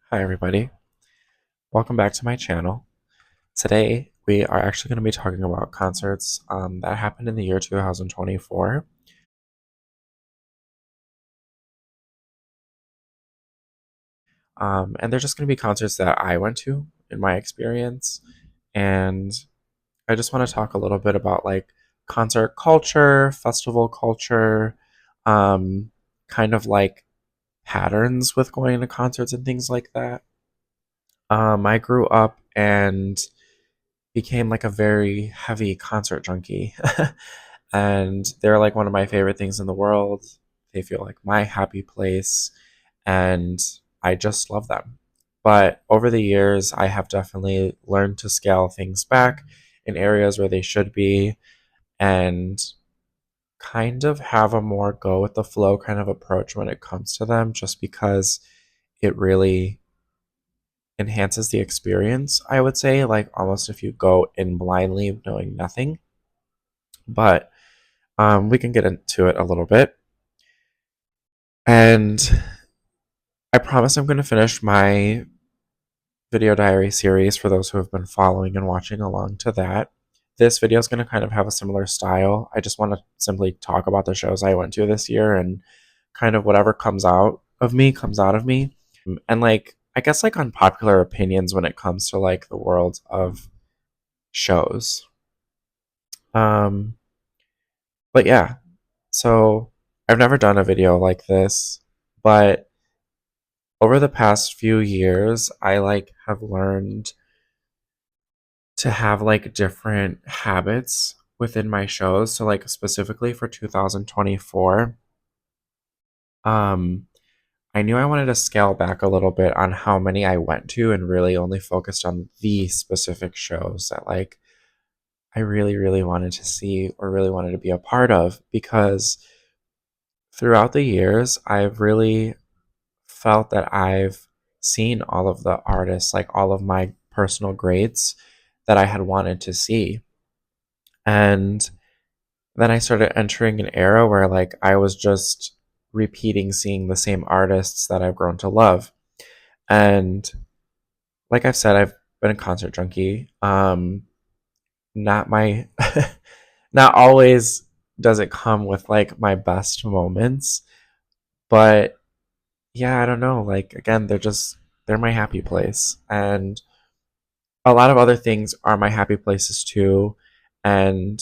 Hi everybody, welcome back to my channel. Today we are actually going to be talking about concerts that happened in the year 2024. And they're just going to be concerts that I went to in my experience. And I just want to talk a little bit about like concert culture, festival culture, um, kind of like patterns with going to concerts and things like that. I grew up and became like a very heavy concert junkie. And they're like one of my favorite things in the world. They feel like my happy place, and I just love them. But over the years, I have definitely learned to scale things back in areas where they should be and kind of have a more go with the flow kind of approach when it comes to them, just because it really enhances the experience, I would say, like almost if you go in blindly knowing nothing. But we can get into it a little bit. And I promise I'm going to finish my video diary series for those who have been following and watching along to that. This video is going to kind of have a similar style. I just want to simply talk about the shows I went to this year and kind of whatever comes out of me. And like, I guess like unpopular opinions when it comes to like the world of shows. Um, but yeah, so I've never done a video like this, but over the past few years, I like have learned to have like different habits within my shows. So like specifically for 2024, um I knew I wanted to scale back a little bit on how many I went to and really only focused on the specific shows that like I really wanted to see or really wanted to be a part of, because throughout the years I've really felt that I've seen all of the artists, like all of my personal greats that I had wanted to see. And then I started entering an era where like I was just repeating seeing the same artists that I've grown to love. And like I've said, I've been a concert junkie. Not my not always does it come with like my best moments, but yeah, I don't know. Like again, they're my happy place. And a lot of other things are my happy places too. And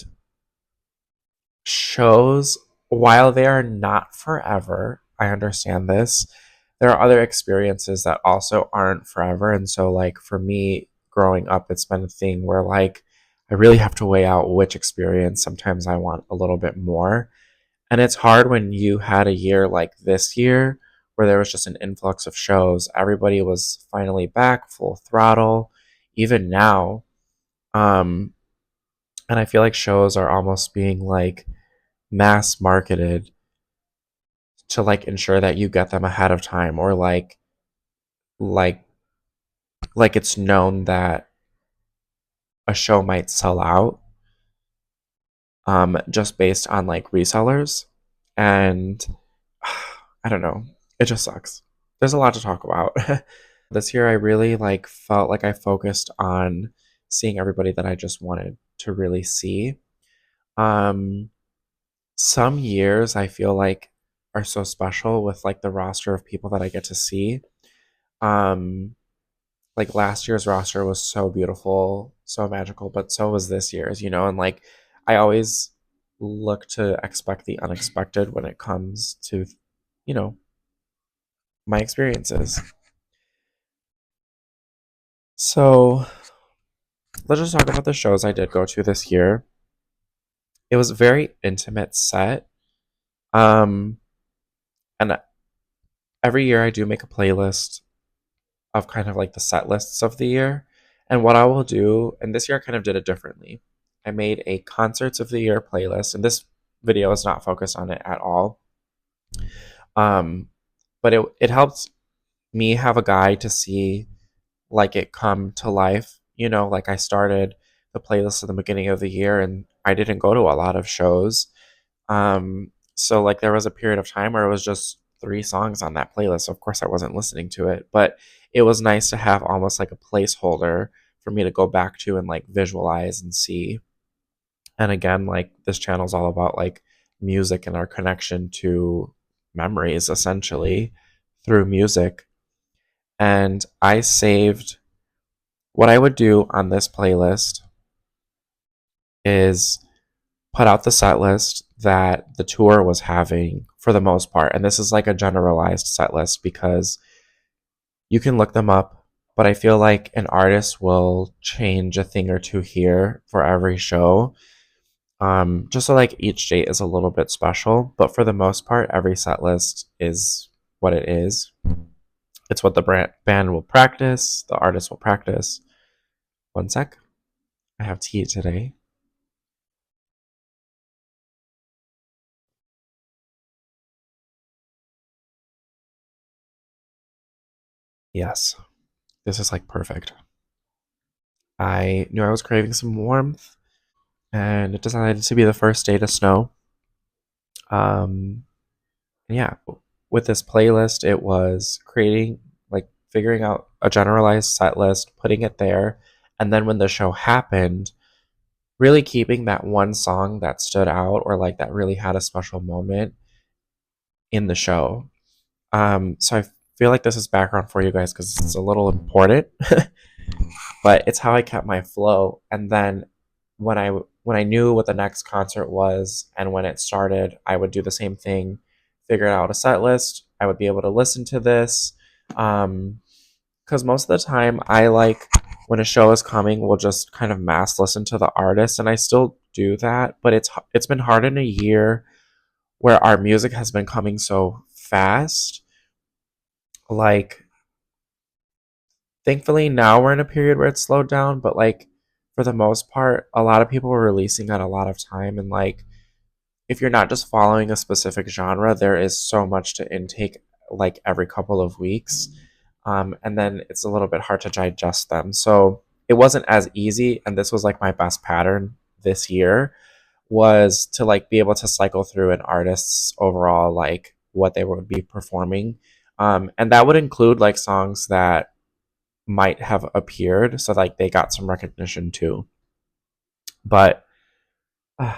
shows, while they are not forever, I understand this, there are other experiences that also aren't forever. And so, like, for me growing up, it's been a thing where, like, I really have to weigh out which experience sometimes I want a little bit more. And it's hard when you had a year like this year where there was just an influx of shows. Everybody was finally back full throttle, even now. Um, and I feel like shows are almost being like mass marketed to like ensure that you get them ahead of time, or like like it's known that a show might sell out just based on like resellers. And I don't know, it just sucks. There's a lot to talk about. This year I really like felt like I focused on seeing everybody that I just wanted to really see. um some years I feel like are so special with like the roster of people that I get to see. Um, like last year's roster was so beautiful, so magical, but so was this year's, and like I always look to expect the unexpected when it comes to, you know, my experiences. So let's just talk about the shows I did go to this year. It was a very intimate set. Um, and every year I do make a playlist of kind of like the set lists of the year. And what I will do, and this year I kind of did it differently. I made a concerts of the year playlist, and this video is not focused on it at all. Um, but it helped me have a guide to see like it come to life. Like I started the playlist at the beginning of the year, and I didn't go to a lot of shows. So like there was a period of time where it was just 3 songs on that playlist. So of course, I wasn't listening to it, but it was nice to have almost like a placeholder for me to go back to and like visualize and see. And again, like this channel is all about like music and our connection to memories essentially through music. And I saved what I would do on this playlist is put out the set list that the tour was having for the most part. And this is like a generalized set list because you can look them up, but I feel like an artist will change a thing or two here for every show. Just so like each date is a little bit special, but for the most part, every set list is what it is. It's what the band will practice, the artist will practice. One sec. I have tea today. Yes, this is like perfect. I knew I was craving some warmth, and it decided to be the first day to snow. Um, yeah, with this playlist, it was creating, like, figuring out a generalized set list, putting it there, and then when the show happened, really keeping that one song that stood out or like that really had a special moment in the show. So I feel like this is background for you guys because it's a little important, but it's how I kept my flow. And then when I knew what the next concert was and when it started, I would do the same thing, figure out a set list. I would be able to listen to this. Because most of the time I like when a show is coming, we'll just kind of mass listen to the artist, and I still do that, but it's been hard in a year where our music has been coming so fast. Like, thankfully now we're in a period where it's slowed down, but like for the most part, a lot of people were releasing at a lot of time, and like if you're not just following a specific genre, there is so much to intake like every couple of weeks. And then it's a little bit hard to digest them. So it wasn't as easy, and this was like my best pattern this year was to like be able to cycle through an artist's overall like what they would be performing. And that would include like songs that might have appeared, so like they got some recognition too. But uh,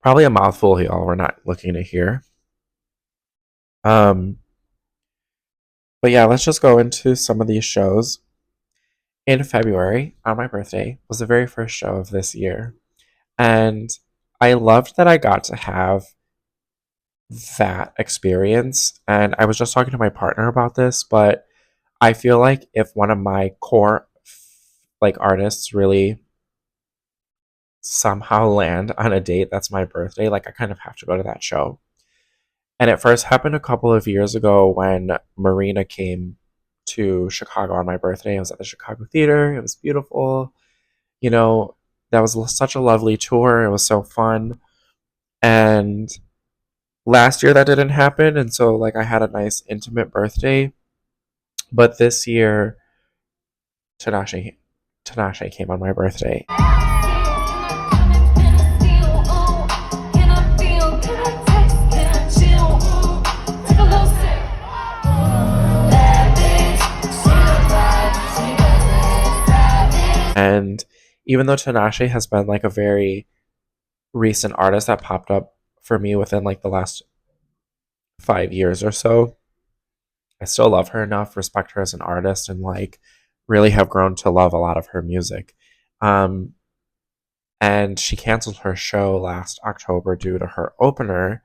probably a mouthful, y'all. We're not looking to hear. Um, but yeah, let's just go into some of these shows. In February, on my birthday, was the very first show of this year. And I loved that I got to have that experience. And I was just talking to my partner about this, but I feel like if one of my core like artists really somehow land on a date that's my birthday, like I kind of have to go to that show. And it first happened a couple of years ago when Marina came to Chicago on my birthday. I was at the Chicago Theater. It was beautiful. You know, that was such a lovely tour. It was so fun. And last year that didn't happen. And so, like, I had a nice, intimate birthday. But this year, Tinashe, Tinashe came on my birthday. And even though Tinashe has been like a very recent artist that popped up for me within like the last 5 years or so, I still love her enough, respect her as an artist, and like really have grown to love a lot of her music. Um, and she canceled her show last October due to her opener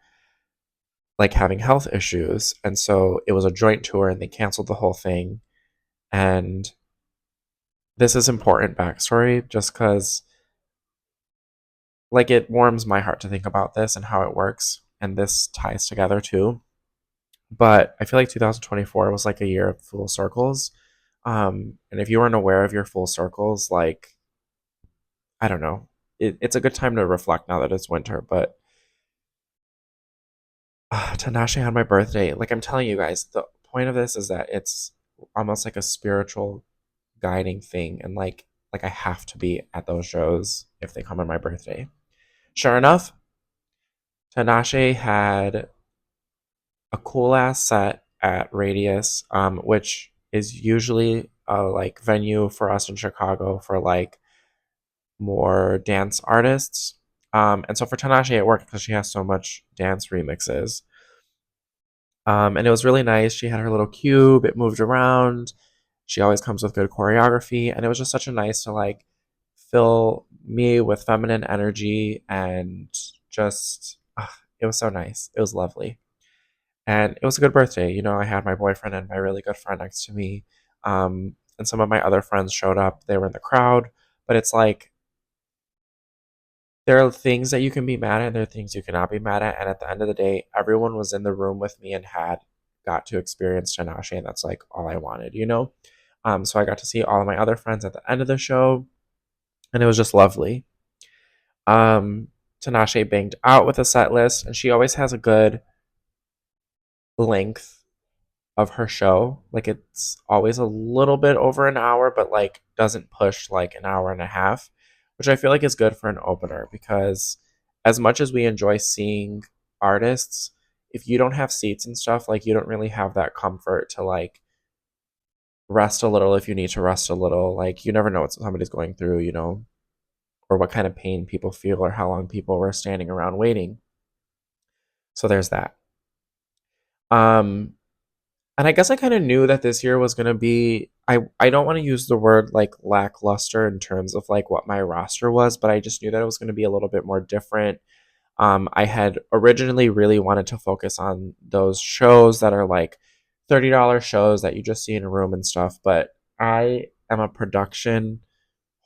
like having health issues, and so it was a joint tour, and they canceled the whole thing. And this is important backstory, just because like it warms my heart to think about this and how it works, and this ties together too. But I feel like 2024 was like a year of full circles. And if you weren't aware of your full circles, like, I don't know, it's a good time to reflect now that it's winter. But Tinashe on my birthday, like I'm telling you guys, the point of this is that it's almost like a spiritual guiding thing, and like I have to be at those shows if they come on my birthday. Sure enough, Tinashe had a cool ass set at Radius, which is usually a like venue for us in Chicago for like more dance artists. And so for Tinashe, it worked because she has so much dance remixes. And it was really nice. She had her little cube, it moved around. She always comes with good choreography. And it was just such a nice to like fill me with feminine energy and just, it was so nice. It was lovely. And it was a good birthday. You know, I had my boyfriend and my really good friend next to me. And some of my other friends showed up. They were in the crowd. But it's like, there are things that you can be mad at, and there are things you cannot be mad at. And at the end of the day, everyone was in the room with me and had got to experience Tinashe, and that's like all I wanted, you know? So I got to see all of my other friends at the end of the show, and it was just lovely. Um, Tinashe banged out with a set list, and she always has a good length of her show. Like it's always a little bit over an hour, but like doesn't push like an hour and a half, which I feel like is good for an opener because as much as we enjoy seeing artists, if you don't have seats and stuff, like you don't really have that comfort to like rest a little if you need to rest a little. Like you never know what somebody's going through, you know, or what kind of pain people feel or how long people were standing around waiting. So there's that. Um And I guess I kind of knew that this year was going to be I don't want to use the word like lackluster in terms of like what my roster was, but I just knew that it was going to be a little bit more different. I had originally really wanted to focus on those shows that are like $30 shows that you just see in a room and stuff, but I am a production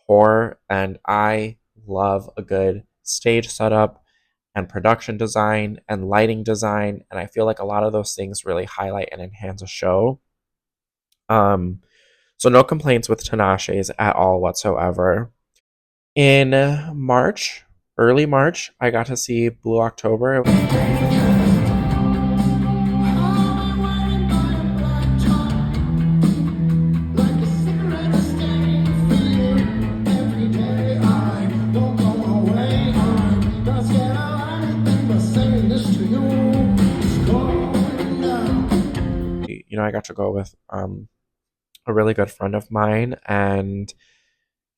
whore and I love a good stage setup and production design and lighting design. And I feel like a lot of those things really highlight and enhance a show. Um, so no complaints with Tinashe's at all whatsoever. In March, early March, I got to see Blue October. You know, I got to go with a really good friend of mine, and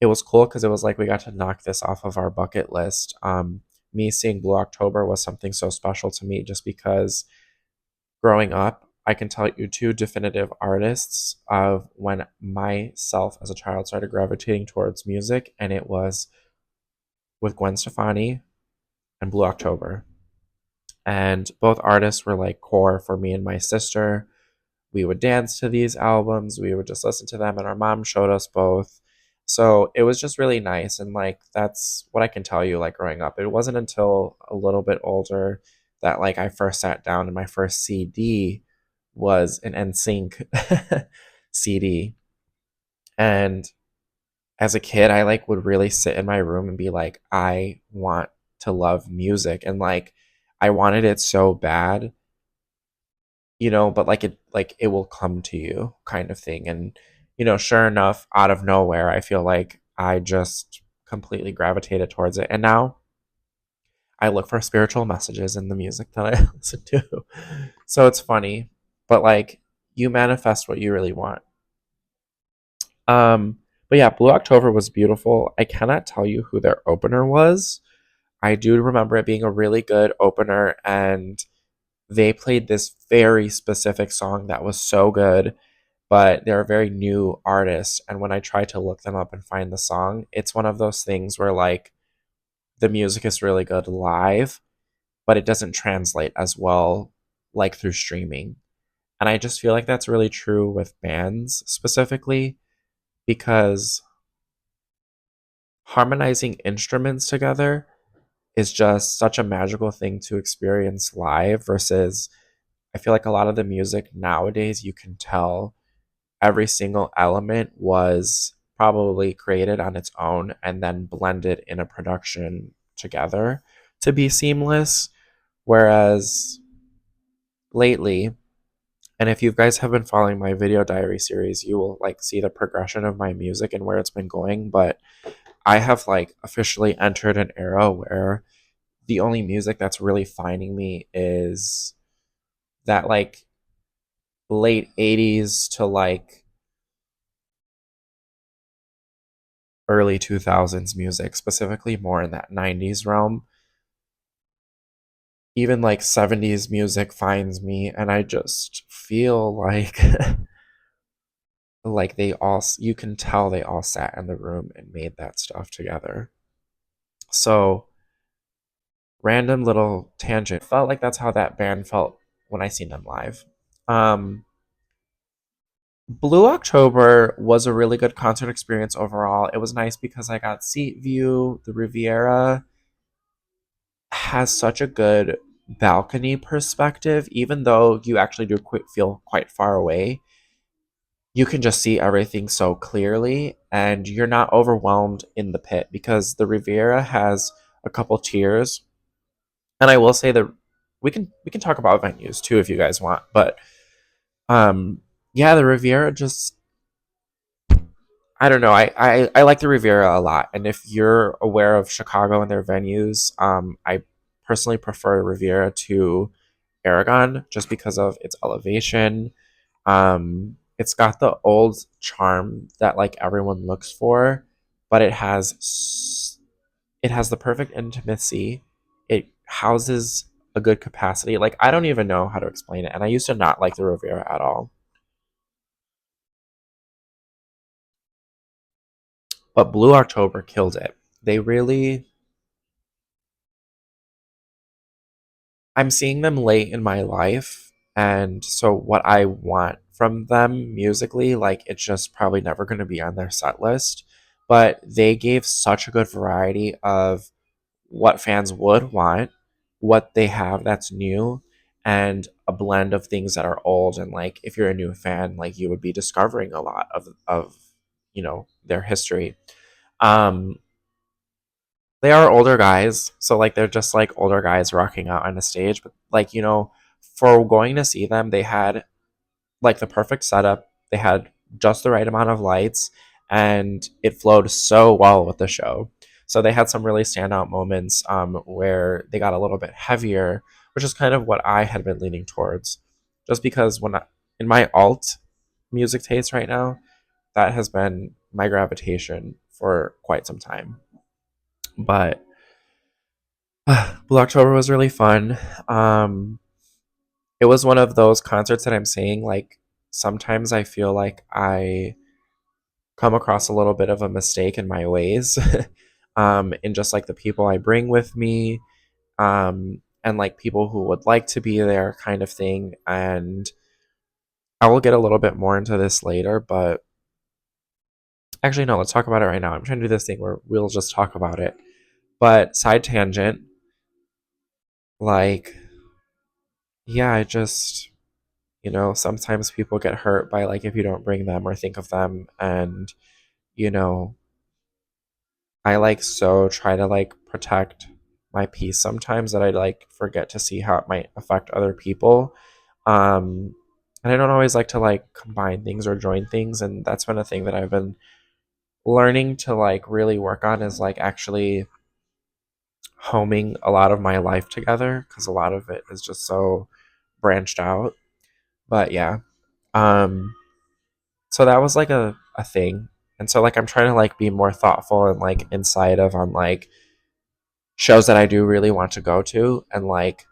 it was cool because it was like we got to knock this off of our bucket list. Me seeing Blue October was something so special to me just because growing up, I can tell you two definitive artists of when myself as a child started gravitating towards music, and it was with Gwen Stefani and Blue October. And both artists were like core for me and my sister. We would dance to these albums, we would just listen to them, and our mom showed us both. So it was just really nice. And like, that's what I can tell you, like, growing up. It wasn't until a little bit older that like I first sat down and my first CD was an NSYNC CD. And as a kid, I like would really sit in my room and be like, I want to love music. And like, I wanted it so bad, you know, but like it will come to you kind of thing. And, you know, sure enough, out of nowhere, I feel like I just completely gravitated towards it. And now I look for spiritual messages in the music that I listen to. So it's funny, but like you manifest what you really want. Um, but yeah, Blue October was beautiful. I cannot tell you who their opener was. I do remember it being a really good opener, and they played this very specific song that was so good, but they're a very new artist. And when I try to look them up and find the song, it's one of those things where like the music is really good live, but it doesn't translate as well like through streaming. And I just feel like that's really true with bands specifically because harmonizing instruments together is just such a magical thing to experience live versus I feel like a lot of the music nowadays you can tell every single element was probably created on its own and then blended in a production together to be seamless. Whereas lately, and if you guys have been following my video diary series, you will like see the progression of my music and where it's been going. But I have like officially entered an era where the only music that's really finding me is that like late 80s to like early 2000s music, specifically more in that 90s realm. Even like 70s music finds me, and I just feel like like they all, you can tell they all sat in the room and made that stuff together. So, random little tangent. Felt like that's how that band felt when I seen them live. Um, Blue October was a really good concert experience overall. It was nice because I got seat view. The Riviera has such a good balcony perspective, even though you actually do feel quite far away. You can just see everything so clearly, and you're not overwhelmed in the pit because the Riviera has a couple tiers. And I will say that we can talk about venues too if you guys want, but yeah, the Riviera just, I don't know. I like the Riviera a lot. And if you're aware of Chicago and their venues, I personally prefer Riviera to Aragon just because of its elevation. It's got the old charm that like everyone looks for, but it has the perfect intimacy. It houses a good capacity. Like I don't even know how to explain it. And I used to not like the Riviera at all, but Blue October killed it. They really, I'm seeing them late in my life, and so what I want from them musically, like it's just probably never going to be on their set list, but they gave such a good variety of what fans would want, what they have that's new, and a blend of things that are old. And like if you're a new fan, like you would be discovering a lot of their history. Um, they are older guys, so like they're just like older guys rocking out on a stage. But like for going to see them, they had like the perfect setup. They had just the right amount of lights, and it flowed so well with the show. So they had some really standout moments where they got a little bit heavier, which is kind of what I had been leaning towards, just because in my alt music taste right now, that has been my gravitation for quite some time. But Blue October was really fun. It was one of those concerts that I'm saying like sometimes I feel like I come across a little bit of a mistake in my ways, in just like the people I bring with me, and like people who would like to be there, kind of thing. And I will get a little bit more into this later, but actually, no, let's talk about it right now. I'm trying to do this thing where we'll just talk about it. But side tangent, like, yeah, I just, sometimes people get hurt by like if you don't bring them or think of them. And, you know, I like so try to like protect my peace sometimes that I like forget to see how it might affect other people. Um, and I don't always like to like combine things or join things. And that's been a thing that I've been learning to like really work on is like actually homing a lot of my life together because a lot of it is just so branched out. But yeah. Um, so that was like a thing. And so like I'm trying to like be more thoughtful and like inside of on like shows that I do really want to go to, and like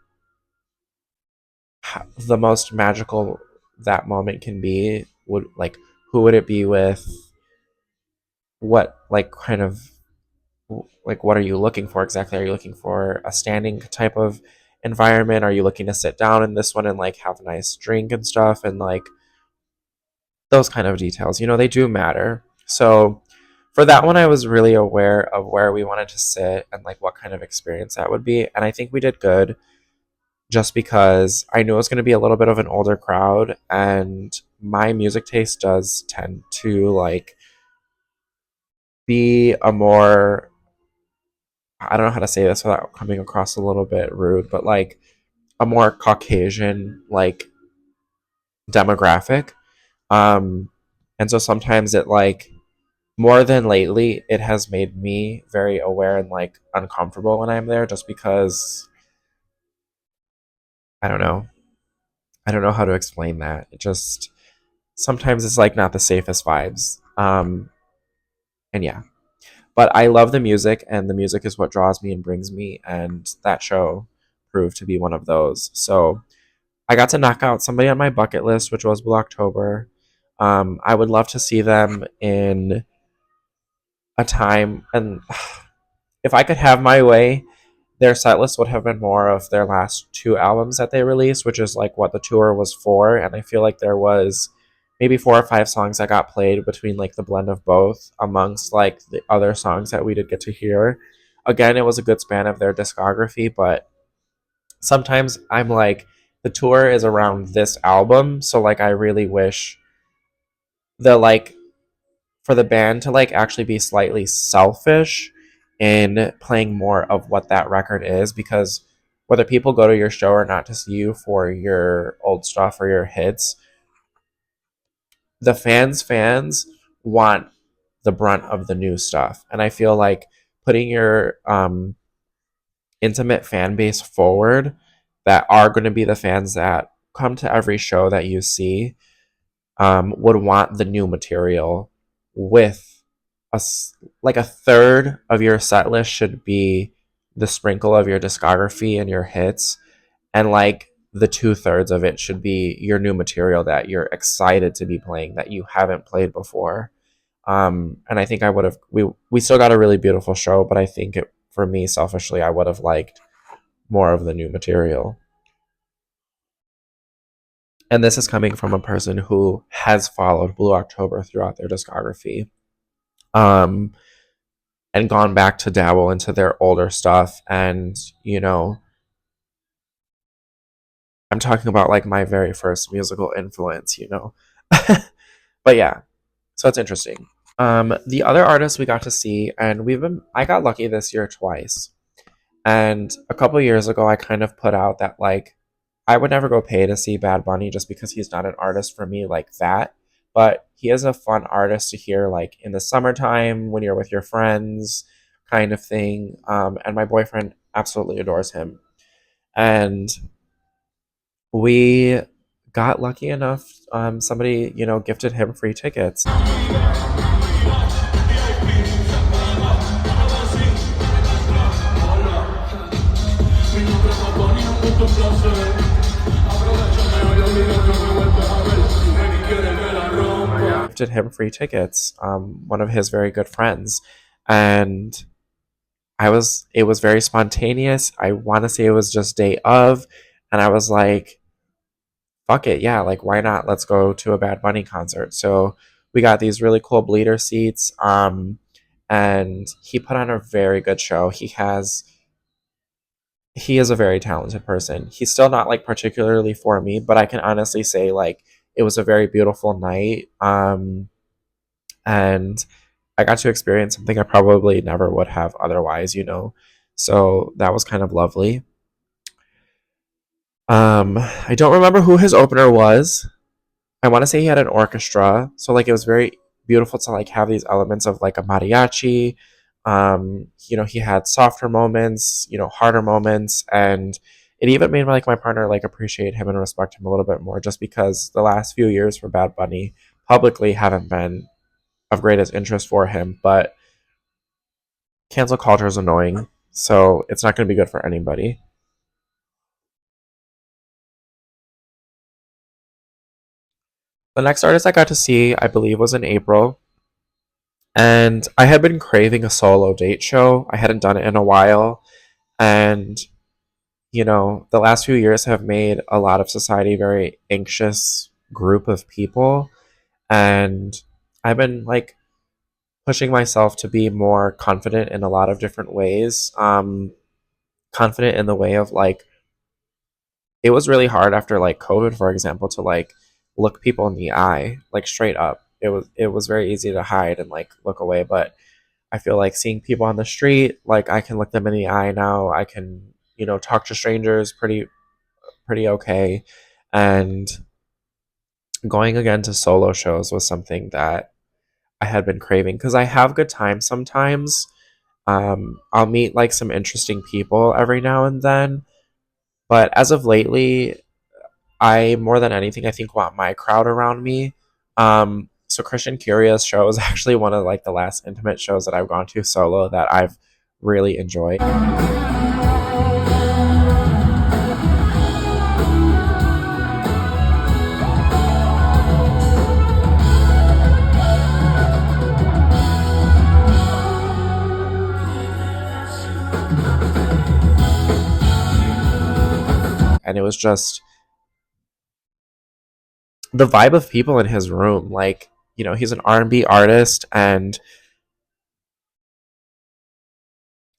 the most magical that moment can be would like who would it be with, what like kind of like what are you looking for exactly? Are you looking for a standing type of environment? Are you looking to sit down in this one and like have a nice drink and stuff, and like those kind of details, they do matter. So for that one I was really aware of where we wanted to sit and like what kind of experience that would be, and I think we did good just because I knew it was going to be a little bit of an older crowd, and my music taste does tend to like be a more, I don't know how to say this without coming across a little bit rude, but like a more Caucasian like demographic. Um and so sometimes it like more than lately, it has made me very aware and like uncomfortable when I'm there just because I don't know. I don't know how to explain that. It just sometimes it's like not the safest vibes. And yeah. But I love the music, and the music is what draws me and brings me, and that show proved to be one of those. So I got to knock out somebody on my bucket list, which was Blue October. I would love to see them in a time, and if I could have my way, their set list would have been more of their last two albums that they released, which is like what the tour was for. And I feel like there was maybe 4 or 5 songs that got played between like the blend of both amongst like the other songs that we did get to hear. Again, it was a good span of their discography, but sometimes I'm like, the tour is around this album, so like I really wish the like for the band to like actually be slightly selfish in playing more of what that record is, because whether people go to your show or not to see you for your old stuff or your hits, the fans want the brunt of the new stuff. And I feel like putting your intimate fan base forward that are going to be the fans that come to every show that you see would want the new material with like a third of your set list should be the sprinkle of your discography and your hits, and like the 2/3 of it should be your new material that you're excited to be playing that you haven't played before. And I think I would have we still got a really beautiful show, but I think it, for me selfishly, I would have liked more of the new material. And this is coming from a person who has followed Blue October throughout their discography. Um, and gone back to dabble into their older stuff. And, I'm talking about like my very first musical influence. But yeah, so it's interesting. The other artists we got to see, and I got lucky this year twice. And a couple years ago, I kind of put out that like I would never go pay to see Bad Bunny just because he's not an artist for me like that. But he is a fun artist to hear like in the summertime when you're with your friends, kind of thing. And my boyfriend absolutely adores him. And we got lucky enough. Somebody, gifted him free tickets. Gifted him free tickets. One of his very good friends, and it was very spontaneous. I want to say it was just day of, and I was like, fuck it, yeah, like why not? Let's go to a Bad Bunny concert. So we got these really cool bleeder seats. And he put on a very good show. He is a very talented person. He's still not like particularly for me, but I can honestly say like it was a very beautiful night. And I got to experience something I probably never would have otherwise. So that was kind of lovely. I don't remember who his opener was. I want to say he had an orchestra, so like it was very beautiful to like have these elements of like a mariachi. He had softer moments, harder moments, and it even made like my partner like appreciate him and respect him a little bit more, just because the last few years for Bad Bunny publicly haven't been of greatest interest for him. But cancel culture is annoying, so it's not going to be good for anybody. The next artist I got to see, I believe, was in April. And I had been craving a solo date show. I hadn't done it in a while. And, the last few years have made a lot of society very anxious group of people. And I've been like pushing myself to be more confident in a lot of different ways. Confident in the way of like, it was really hard after like COVID, for example, to like look people in the eye, like straight up. It was very easy to hide and like look away, but I feel like seeing people on the street, like I can look them in the eye now. I can, talk to strangers pretty okay. And going again to solo shows was something that I had been craving because I have good times sometimes. I'll meet like some interesting people every now and then, but as of lately, I more than anything I think want my crowd around me. So Christian Curious show is actually one of like the last intimate shows that I've gone to solo that I've really enjoyed. And it was just the vibe of people in his room. Like, he's an R&B artist, and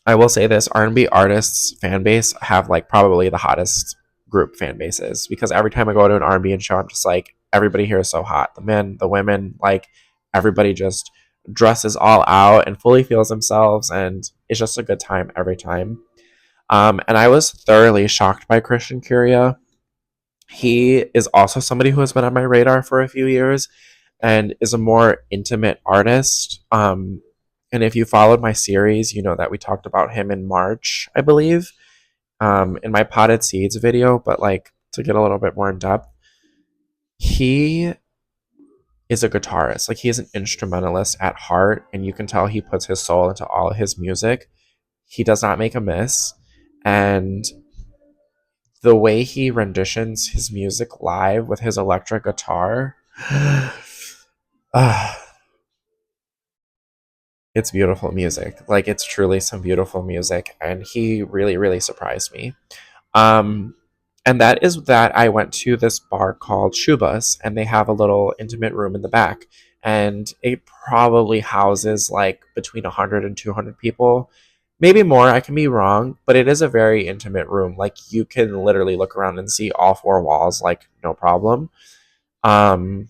I will say this, R&B artists fan base have like probably the hottest group fan bases, because every time I go to an R&B show, I'm just like, everybody here is so hot. The men, the women, like everybody just dresses all out and fully feels themselves, and it's just a good time every time. And I was thoroughly shocked by Christian Curia. He is also somebody who has been on my radar for a few years and is a more intimate artist. And if you followed my series, you know that we talked about him in March, I believe, in my Potted Seeds video. But like, to get a little bit more in depth, he is a guitarist. Like, he's an instrumentalist at heart, and you can tell he puts his soul into all of his music. He does not make a miss. And the way he renditions his music live with his electric guitar, it's beautiful music. Like, it's truly some beautiful music, and he really, really surprised me. Um, and that is that I went to this bar called Shuba's, and they have a little intimate room in the back, and it probably houses like between 100 and 200 people, maybe more. I can be wrong, but it is a very intimate room. Like, you can literally look around and see all four walls, like, no problem. Um,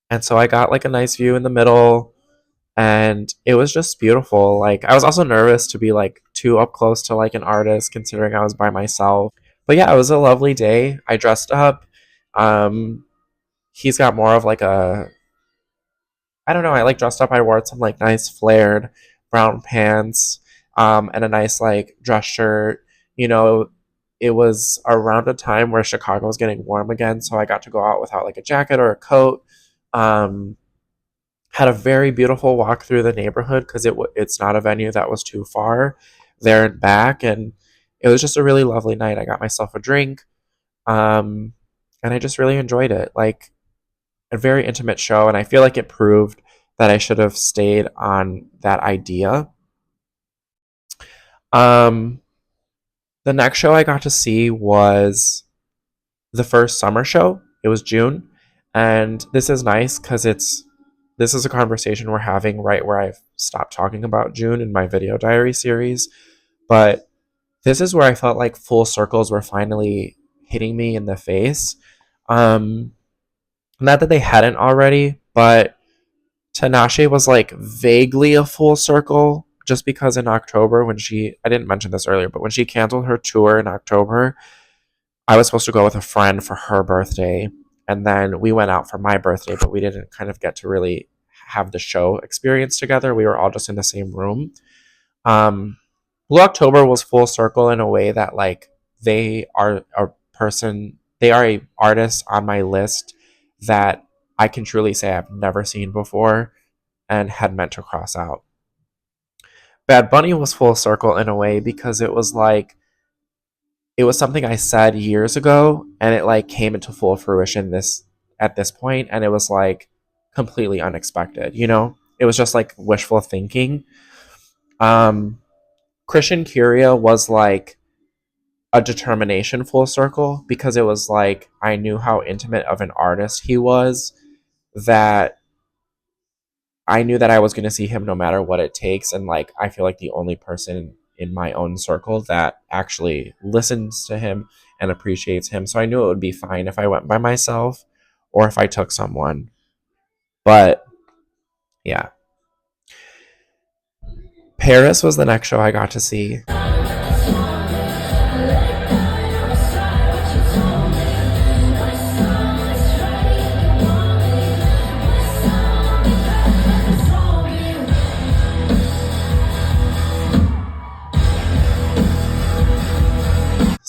and so I got like a nice view in the middle, and it was just beautiful. Like, I was also nervous to be like too up close to like an artist, considering I was by myself. But yeah, it was a lovely day. I dressed up. um he's got more of like a, I don't know, I like dressed up. I wore some like nice flared brown pants, and a nice like dress shirt. you know it was around a time where Chicago was getting warm again, so I got to go out without like a jacket or a coat. um had a very beautiful walk through the neighborhood, because it's not a venue that was too far there and back, and it was just a really lovely night. I got myself a drink, um, and I just really enjoyed it. Like, a very intimate show, and I feel like it proved that I should have stayed on that idea. Um, the next show I got to see was the first summer show. It was June, and this is nice because this is a conversation we're having right where I've stopped talking about June in my video diary series. But this is where I felt like full circles were finally hitting me in the face. Um, Not that they hadn't already, but Tinashe was like vaguely a full circle, just because in October, I didn't mention this earlier, but when she canceled her tour in October, I was supposed to go with a friend for her birthday, and then we went out for my birthday, but we didn't kind of get to really have the show experience together. We were all just in the same room. Um, Blue October was full circle in a way that like they are a artist on my list that I can truly say I've never seen before and had meant to cross out. Bad Bunny was full circle in a way because it was something I said years ago, and it like came into full fruition at this point, and it was like completely unexpected. It was just like wishful thinking. Um, Christian Curia was like a determination full circle, because it was like I knew how intimate of an artist he was, that I knew that I was going to see him no matter what it takes. And like, I feel like the only person in my own circle that actually listens to him and appreciates him. So I knew it would be fine if I went by myself or if I took someone. But yeah, Paris was the next show I got to see.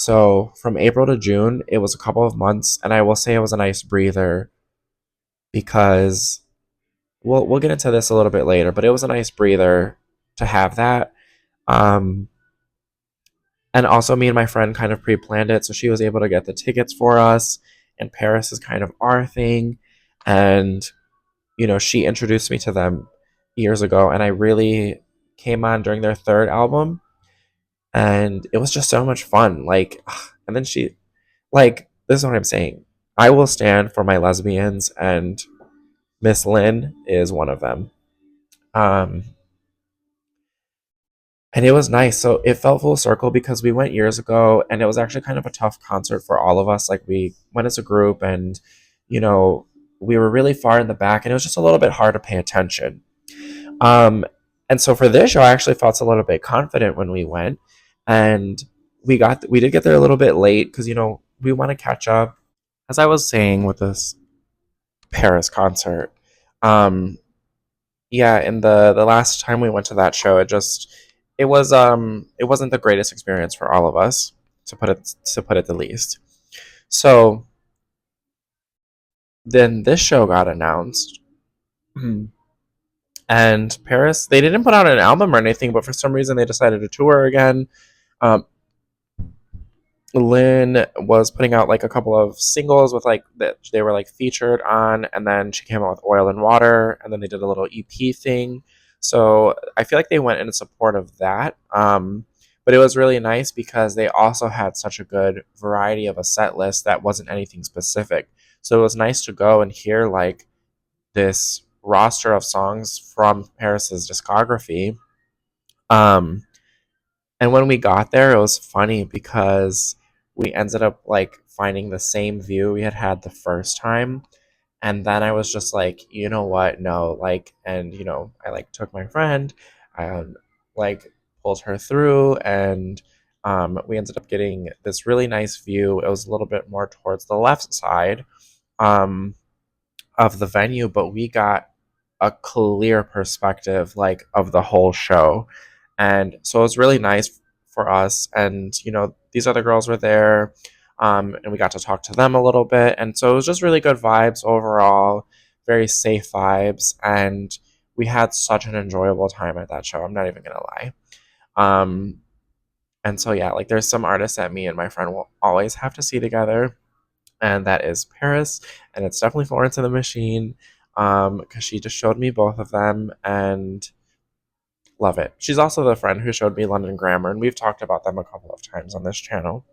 So from April to June, it was a couple of months, and I will say it was a nice breather because we'll get into this a little bit later, but it was a nice breather to have that. Um, and also, me and my friend kind of pre-planned it, so she was able to get the tickets for us. And Paris is kind of our thing, and she introduced me to them years ago, and I really came on during their third album, and it was just so much fun. Like, and then this is what I'm saying. I will stand for my lesbians, and Miss Lynn is one of them. Um, and it was nice. So it felt full circle because we went years ago, and it was actually kind of a tough concert for all of us. Like, we went as a group, and you know, we were really far in the back, and it was just a little bit hard to pay attention. Um, and so for this show, I actually felt a little bit confident when we went, and we did get there a little bit late because we want to catch up. As I was saying with this Paris concert, um, yeah, in the last time we went to that show, it wasn't the greatest experience for all of us, to put it the least. So then this show got announced. And Paris, they didn't put out an album or anything, but for some reason they decided to tour again. Um, Lynn was putting out like a couple of singles with like that they were like featured on, and then she came out with Oil and Water, and then they did a little EP thing. So I feel like they went in support of that. But it was really nice because they also had such a good variety of a set list that wasn't anything specific. So it was nice to go and hear like this roster of songs from Paris's discography. Um, and when we got there, it was funny because we ended up like finding the same view we had had the first time. And then I was just like, you know what? No, like, and I like took my friend, like pulled her through, and we ended up getting this really nice view. It was a little bit more towards the left side. Um, of the venue, but we got a clear perspective like of the whole show. And so it was really nice for us. And these other girls were there. And we got to talk to them a little bit. And so it was just really good vibes overall, very safe vibes. And we had such an enjoyable time at that show. I'm not even gonna lie. Um, and so yeah, like there's some artists that me and my friend will always have to see together, and that is Paris, and it's definitely Florence and the Machine, because she just showed me both of them and love it. She's also the friend who showed me London Grammar, and we've talked about them a couple of times on this channel.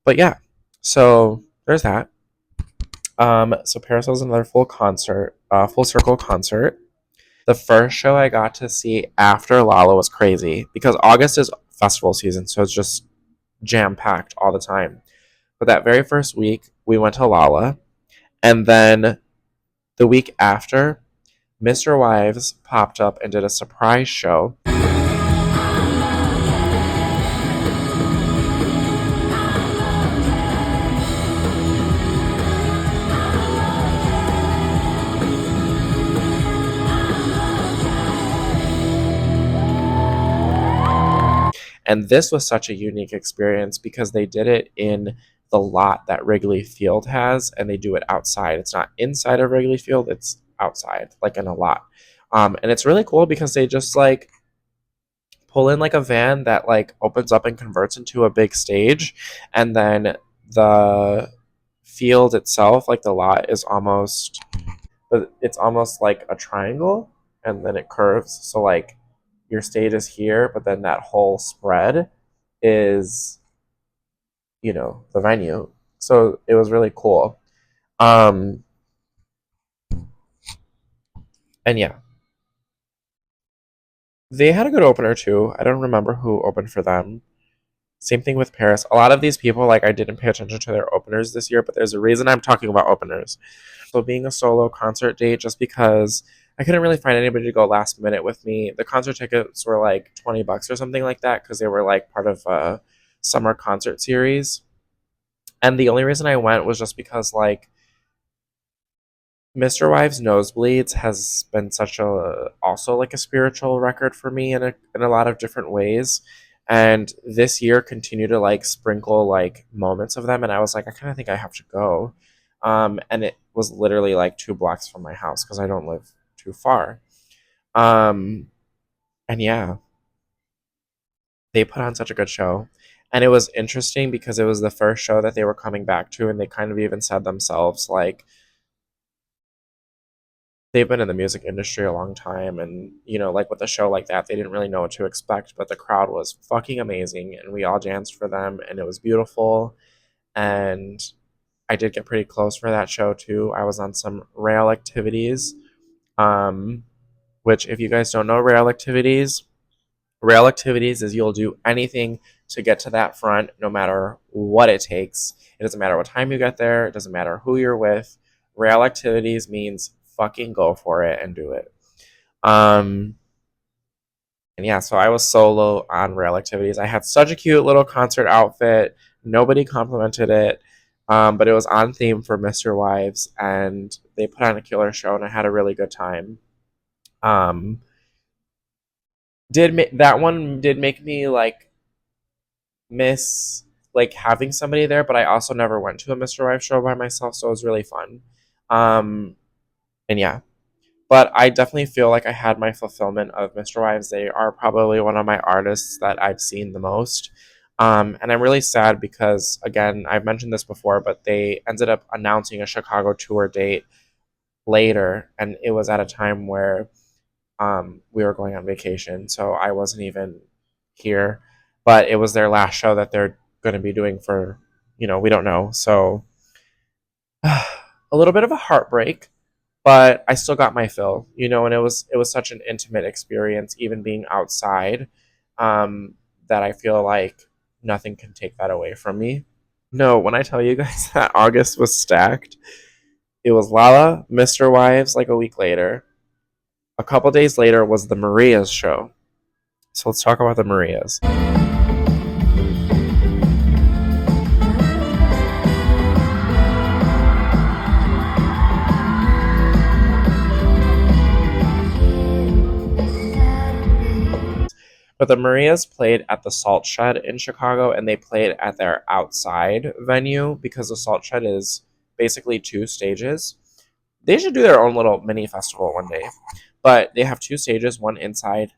But yeah, so there's that. So Paris was another full circle concert. The first show I got to see after Lala was crazy because August is festival season, so it's just jam packed all the time. But that very first week, we went to Lala, and then the week after, Mr. Wives popped up and did a surprise show. And this was such a unique experience because they did it in the lot that Wrigley Field has, and they do it outside. It's not inside of Wrigley Field, it's outside, like in a lot. And it's really cool because they just like pull in like a van that like opens up and converts into a big stage, and then the field itself, like the lot, is almost, but it's almost like a triangle, and then it curves. So like your stage is here, but then that whole spread is the venue. So it was really cool. Um, and yeah, they had a good opener too. I don't remember who opened for them. Same thing with Paris. A lot of these people, like, I didn't pay attention to their openers this year, but there's a reason I'm talking about openers. So being a solo concert date, just because I couldn't really find anybody to go last minute with me. The concert tickets were like $20 or something like that because they were like part of a summer concert series. And the only reason I went was just because like Mr. Wives Nosebleeds has been such a also like a spiritual record for me in a lot of different ways. And this year continued to like sprinkle like moments of them, and I was like, I kind of think I have to go. And it was literally like 2 blocks from my house because I don't live too far. Um, and yeah, they put on such a good show. And it was interesting because it was the first show that they were coming back to, and they kind of even said themselves, like, they've been in the music industry a long time. And, like with a show like that, they didn't really know what to expect, but the crowd was fucking amazing, and we all danced for them, and it was beautiful. And I did get pretty close for that show too. I was on some rail activities, um, which, if you guys don't know rail activities is you'll do anything to get to that front, no matter what it takes. It doesn't matter what time you get there, it doesn't matter who you're with. Rail activities means fucking go for it and do it. Um, and yeah, so I was solo on rail activities. I had such a cute little concert outfit. Nobody complimented it. But it was on theme for Mr. Wives, and they put on a killer show, and I had a really good time. Um, that one did make me like miss like having somebody there, but I also never went to a Mr. Wives show by myself, so it was really fun. Um, and yeah, but I definitely feel like I had my fulfillment of Mr. Wives. They are probably one of my artists that I've seen the most. And I'm really sad because, again, I've mentioned this before, but they ended up announcing a Chicago tour date later, and it was at a time where we were going on vacation, so I wasn't even here. But it was their last show that they're going to be doing for, we don't know. So a little bit of a heartbreak, but I still got my fill, and it was such an intimate experience, even being outside, that I feel like nothing can take that away from me. No, when I tell you guys that August was stacked, it was Lala, Mr. Wives, like a week later. A couple days later was the Marias show. So let's talk about the Marias. But the Marias played at the Salt Shed in Chicago, and they played at their outside venue because the Salt Shed is basically 2 stages. They should do their own little mini festival one day. But they have 2 stages, one inside,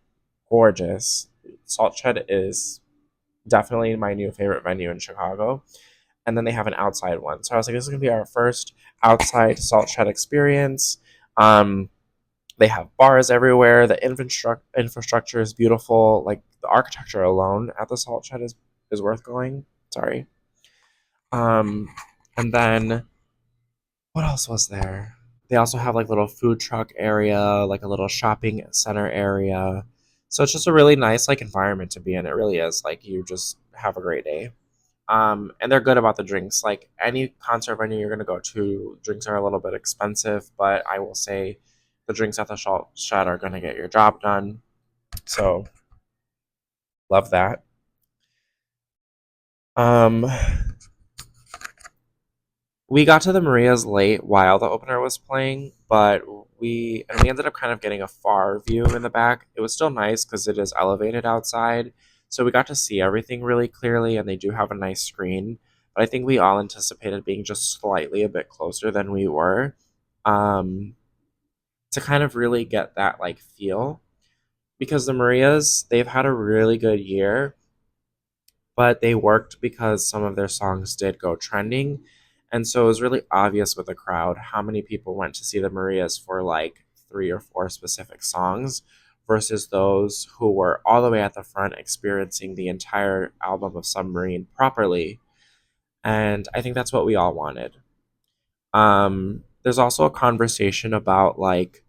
gorgeous. Salt Shed is definitely my new favorite venue in Chicago. And then they have an outside one. So I was like, this is gonna be our first outside Salt Shed experience. Um, they have bars everywhere. The infrastructure is beautiful. Like the architecture alone at the Salt Shed is worth going. Sorry. Um, and then what else was there? They also have like little food truck area, like a little shopping center area. So it's just a really nice like environment to be in. It really is. Like you just have a great day. And they're good about the drinks. Like any concert venue you're gonna go to, drinks are a little bit expensive, but I will say the drinks at the Shed are gonna get your job done. So love that. Um, we got to the Marias late while the opener was playing, but we ended up kind of getting a far view in the back. It was still nice because it is elevated outside, so we got to see everything really clearly, and they do have a nice screen. But I think we all anticipated being just slightly a bit closer than we were, um, to kind of really get that like feel. Because the Marias, they've had a really good year, but they worked because some of their songs did go trending. And so it was really obvious with the crowd how many people went to see the Marias for like 3 or 4 specific songs versus those who were all the way at the front experiencing the entire album of Submarine properly. And I think that's what we all wanted. There's also a conversation about like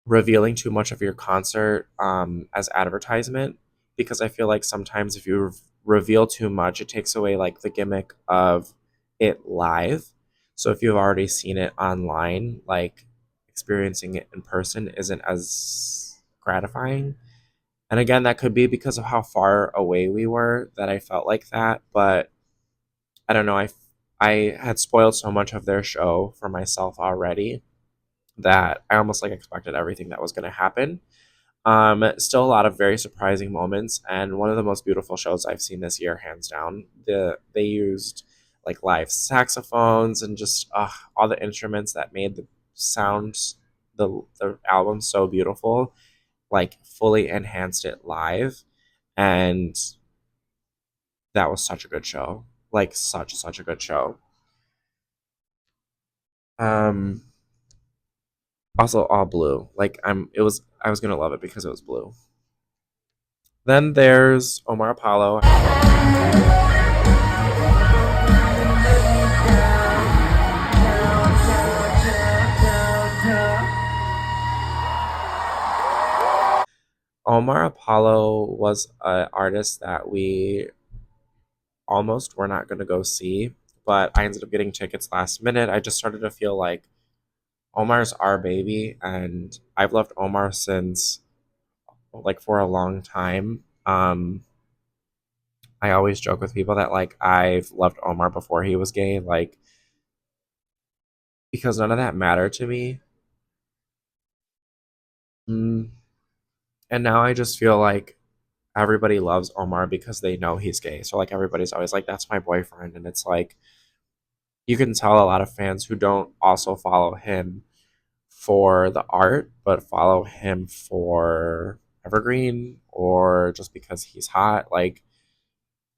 revealing too much of your concert as advertisement, because I feel like sometimes if you reveal too much, it takes away like the gimmick of it live. So if you've already seen it online, like experiencing it in person isn't as gratifying. And again, that could be because of how far away we were that I felt like that. But I don't know. I had spoiled so much of their show for myself already that I almost like expected everything that was going to happen. Still a lot of very surprising moments, and one of the most beautiful shows I've seen this year, hands down. They used like live saxophones and just all the instruments that made the sound the album so beautiful, like fully enhanced it live, and that was such a good show. Like such a good show. Um, Also all blue. Like I was gonna love it because it was blue. Then there's Omar Apollo. Omar Apollo was an artist that we almost were not going to go see, but I ended up getting tickets last minute. I just started to feel like Omar's our baby, and I've loved Omar since like for a long time. I always joke with people that like I've loved Omar before he was gay, like because none of that mattered to me. Mm, and now I just feel like everybody loves Omar because they know he's gay. So like everybody's always like, "That's my boyfriend," and it's like you can tell a lot of fans who don't also follow him for the art, but follow him for Evergreen or just because he's hot. Like,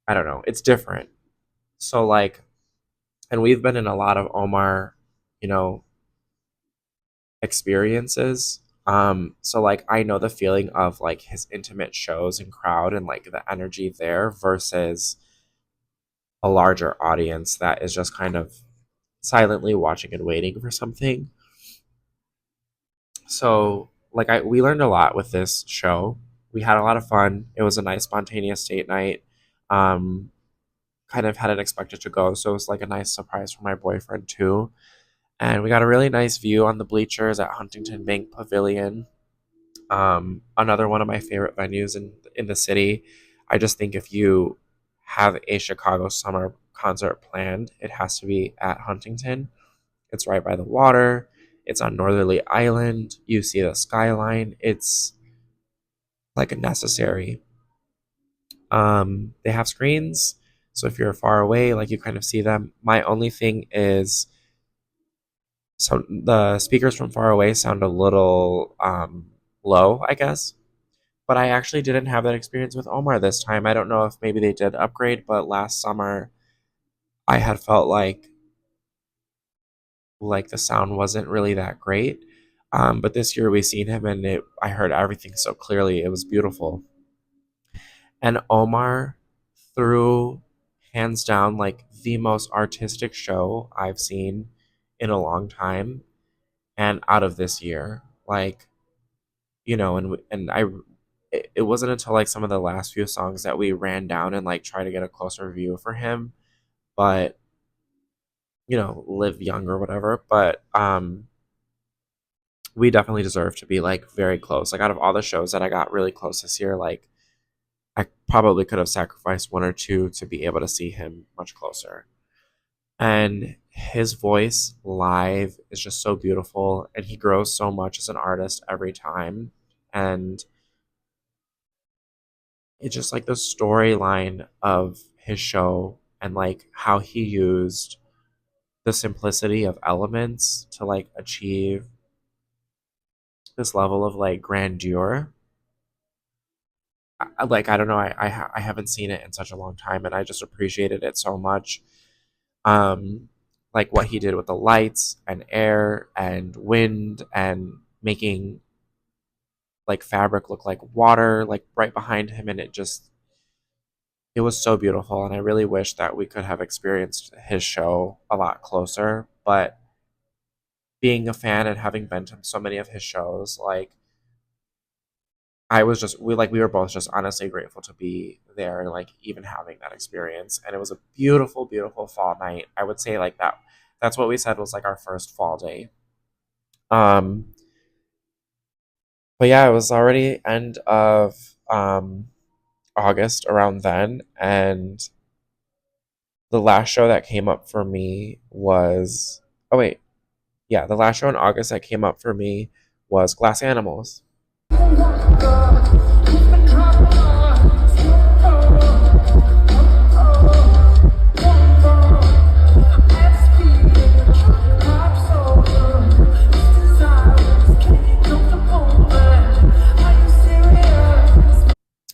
I don't know. It's different. So, like, and we've been in a lot of Omar, you know, experiences. So like I know the feeling of like his intimate shows and crowd and like the energy there versus a larger audience that is just kind of silently watching and waiting for something. So like we learned a lot with this show. We had a lot of fun. It was a nice spontaneous date night. Um, Kind of hadn't expected to go, so it was like a nice surprise for my boyfriend too. And we got a really nice view on the bleachers at Huntington Bank Pavilion. Another one of my favorite venues in the city. I just think if you have a Chicago summer concert planned, it has to be at Huntington. It's right by the water. It's on Northerly Island. You see the skyline. It's like a necessary. They have screens, so if you're far away, like you kind of see them. My only thing is, so the speakers from far away sound a little low, I guess. But I actually didn't have that experience with Omar this time. I don't know if maybe they did upgrade, but last summer I had felt like the sound wasn't really that great. But this year we seen him and I heard everything so clearly. It was beautiful. And Omar threw hands down like the most artistic show I've seen in a long time and out of this year. Like, and it wasn't until like some of the last few songs that we ran down and like try to get a closer view for him, but live young or whatever. But we definitely deserve to be like very close. Like out of all the shows that I got really close this year, like I probably could have sacrificed one or two to be able to see him much closer. And his voice live is just so beautiful, and he grows so much as an artist every time. And it's just like the storyline of his show and like how he used the simplicity of elements to like achieve this level of like grandeur. Like I don't know, I haven't seen it in such a long time, and I just appreciated it so much. Um, like what he did with the lights and air and wind and making like fabric look like water, like right behind him, and it was so beautiful. And I really wish that we could have experienced his show a lot closer. But being a fan and having been to so many of his shows, like I was just we were both just honestly grateful to be there and like even having that experience. And it was a beautiful, beautiful fall night. I would say like that's what we said was like our first fall day. Um but yeah, it was already end of August around then, and the last show that came up for me was oh wait, yeah, the last show in August that came up for me was Glass Animals.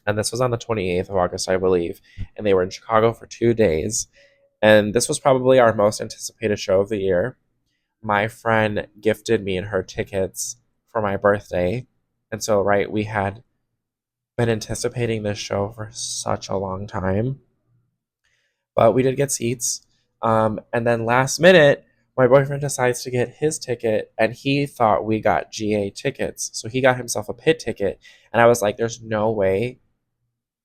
And this was on the 28th of August, I believe. And they were in Chicago for 2 days. And this was probably our most anticipated show of the year. My friend gifted me and her tickets for my birthday. And so, right, we had been anticipating this show for such a long time. But we did get seats. And then last minute, my boyfriend decides to get his ticket, and he thought we got GA tickets. So he got himself a pit ticket. And I was like, there's no way,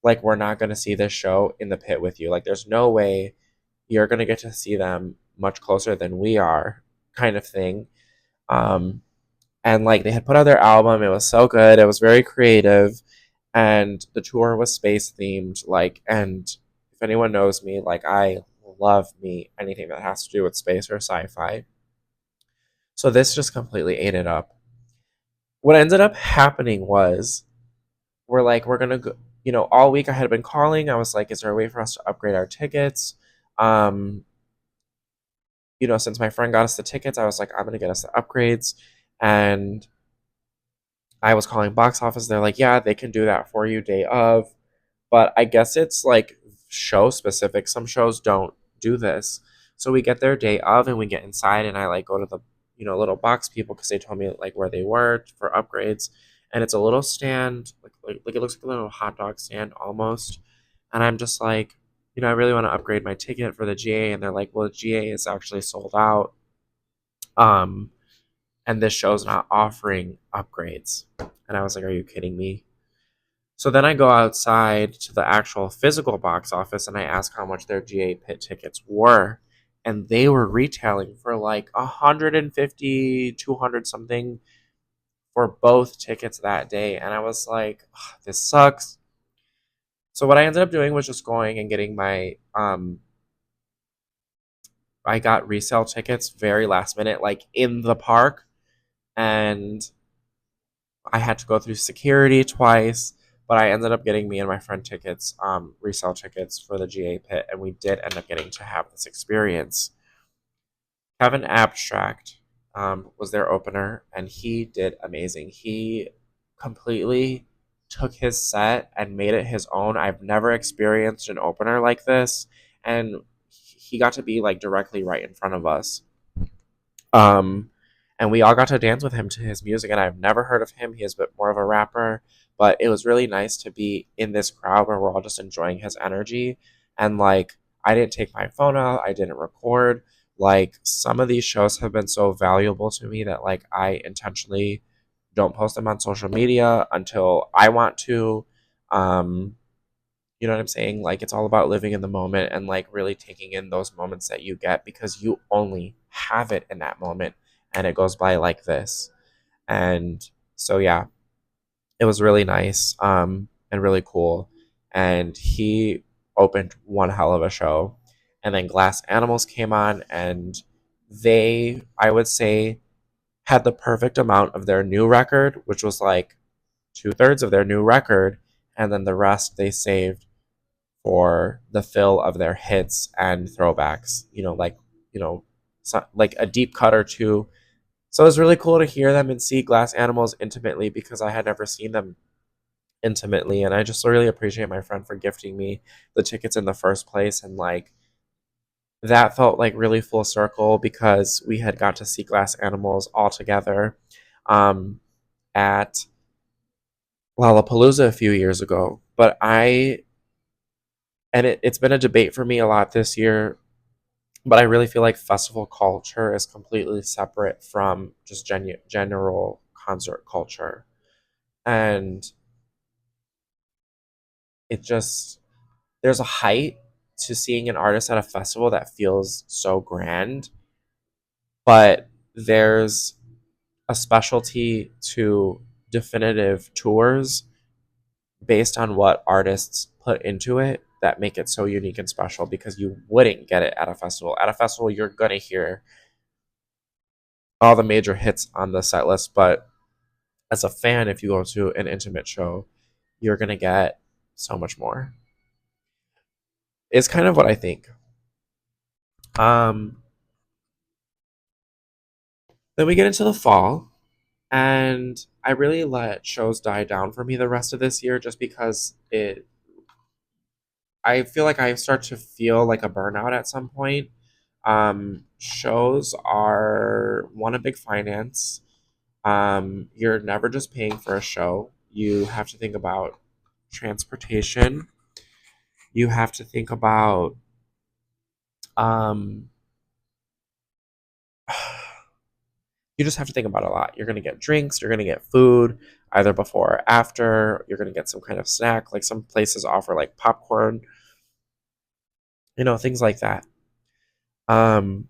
like, we're not going to see this show in the pit with you. Like, there's no way you're going to get to see them much closer than we are, kind of thing. Um, and like they had put out their album, it was so good, it was very creative, and the tour was space themed. Like, and if anyone knows me, like I love me anything that has to do with space or sci-fi. So this just completely ate it up. What ended up happening was we're gonna go. All week I had been calling. I was like, "Is there a way for us to upgrade our tickets?" Um, since my friend got us the tickets, I was like, I'm gonna get us the upgrades. And I was calling box office. They're like, yeah, they can do that for you day of. But I guess it's like show specific. Some shows don't do this. So we get their day of and we get inside and I like go to the, little box people because they told me like where they were for upgrades. And it's a little stand, like it looks like a little hot dog stand almost. And I'm just like, I really want to upgrade my ticket for the GA. And they're like, well, the GA is actually sold out. Um, and this show's not offering upgrades. And I was like, are you kidding me? So then I go outside to the actual physical box office and I ask how much their GA pit tickets were. And they were retailing for like 150, 200 something for both tickets that day. And I was like, this sucks. So what I ended up doing was just going and getting I got resale tickets very last minute, like in the park. And I had to go through security twice, but I ended up getting me and my friend tickets, resale tickets for the GA pit, and we did end up getting to have this experience. Kevin Abstract was their opener, and he did amazing. He completely took his set and made it his own. I've never experienced an opener like this, and he got to be like directly right in front of us. Um, and we all got to dance with him to his music. And I've never heard of him. He is a bit more of a rapper, but it was really nice to be in this crowd where we're all just enjoying his energy. And like, I didn't take my phone out, I didn't record. Like, some of these shows have been so valuable to me that like I intentionally don't post them on social media until I want to. Um, you know what I'm saying? Like, it's all about living in the moment and like really taking in those moments that you get because you only have it in that moment and it goes by like this. And so, yeah, it was really nice and really cool. And he opened one hell of a show. And then Glass Animals came on, and they, I would say, had the perfect amount of their new record, which was like 2/3 of their new record. And then the rest they saved for the fill of their hits and throwbacks, like a deep cut or two. So it was really cool to hear them and see Glass Animals intimately because I had never seen them intimately. And I just really appreciate my friend for gifting me the tickets in the first place. And like that felt like really full circle because we had got to see Glass Animals all together at Lollapalooza a few years ago. It's been a debate for me a lot this year, but I really feel like festival culture is completely separate from just general concert culture. And it just, there's a height to seeing an artist at a festival that feels so grand, but there's a specialty to definitive tours based on what artists put into it that make it so unique and special because you wouldn't get it at a festival. At a festival, you're going to hear all the major hits on the set list, but as a fan, if you go to an intimate show, you're going to get so much more. It's kind of what I think. Um, then we get into the fall, and I really let shows die down for me the rest of this year just because I feel like I start to feel like a burnout at some point. Shows are one, a big finance. You're never just paying for a show. You have to think about transportation. You have to think about um, you just have to think about a lot. You're going to get drinks, you're going to get food either before or after, you're going to get some kind of snack. Like some places offer like popcorn, things like that. Um,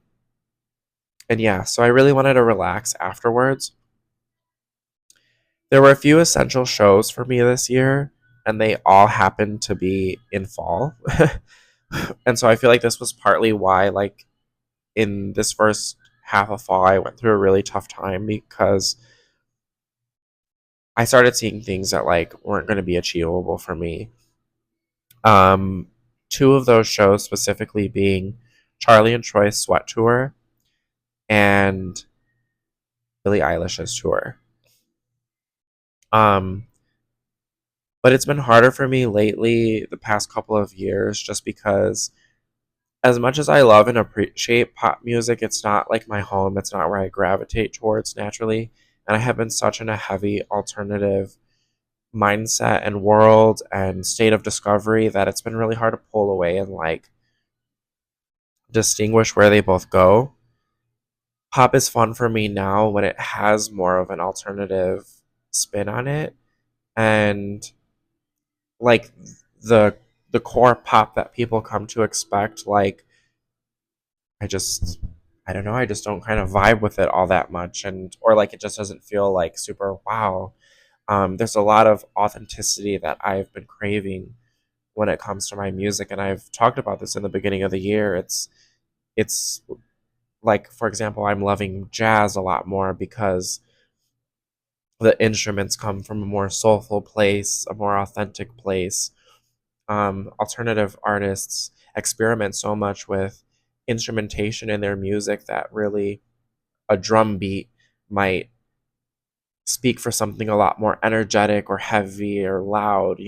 and yeah, so I really wanted to relax afterwards. There were a few essential shows for me this year, and they all happened to be in fall. And so I feel like this was partly why, like, in this first half of fall, I went through a really tough time because I started seeing things that like weren't going to be achievable for me. Um, Two of those shows specifically being Charlie and Troy's Sweat Tour and Billie Eilish's tour. Um, but it's been harder for me lately, the past couple of years, just because as much as I love and appreciate pop music, it's not like my home. It's not where I gravitate towards naturally. And I have been such in a heavy alternative mindset and world and state of discovery that it's been really hard to pull away and like distinguish where they both go. Pop is fun for me now when it has more of an alternative spin on it, and like the the core pop that people come to expect, like I just I don't know, I just don't kind of vibe with it all that much, and or like it just doesn't feel like super wow. There's a lot of authenticity that I've been craving when it comes to my music, and I've talked about this in the beginning of the year. It's like, for example, I'm loving jazz a lot more because the instruments come from a more soulful place, a more authentic place. Alternative artists experiment so much with instrumentation in their music that really a drum beat might speak for something a lot more energetic or heavy or loud,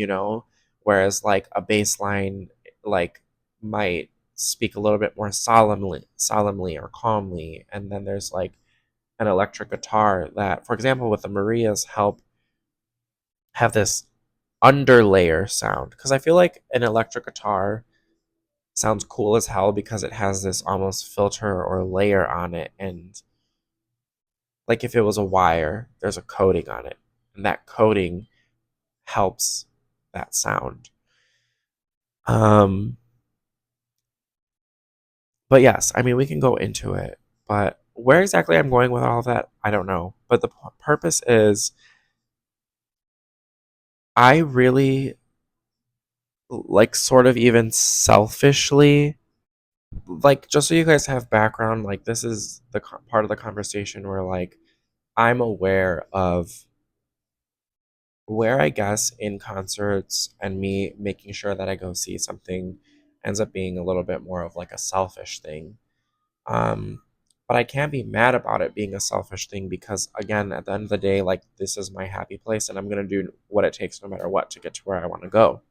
whereas like a bass line like might speak a little bit more solemnly or calmly. And then there's like an electric guitar that, for example, with the Marias help have this underlayer sound, because I feel like an electric guitar sounds cool as hell because it has this almost filter or layer on it, and like if it was a wire, there's a coating on it, and that coating helps that sound. Um, but yes, I mean we can go into it, but where exactly I'm going with all of that, I don't know. But the purpose is, I really like sort of even selfishly, like just so you guys have background, like this is the part of the conversation where like I'm aware of where I guess in concerts and me making sure that I go see something ends up being a little bit more of like a selfish thing. Um, but I can't be mad about it being a selfish thing because, again, at the end of the day, like this is my happy place and I'm going to do what it takes no matter what to get to where I want to go.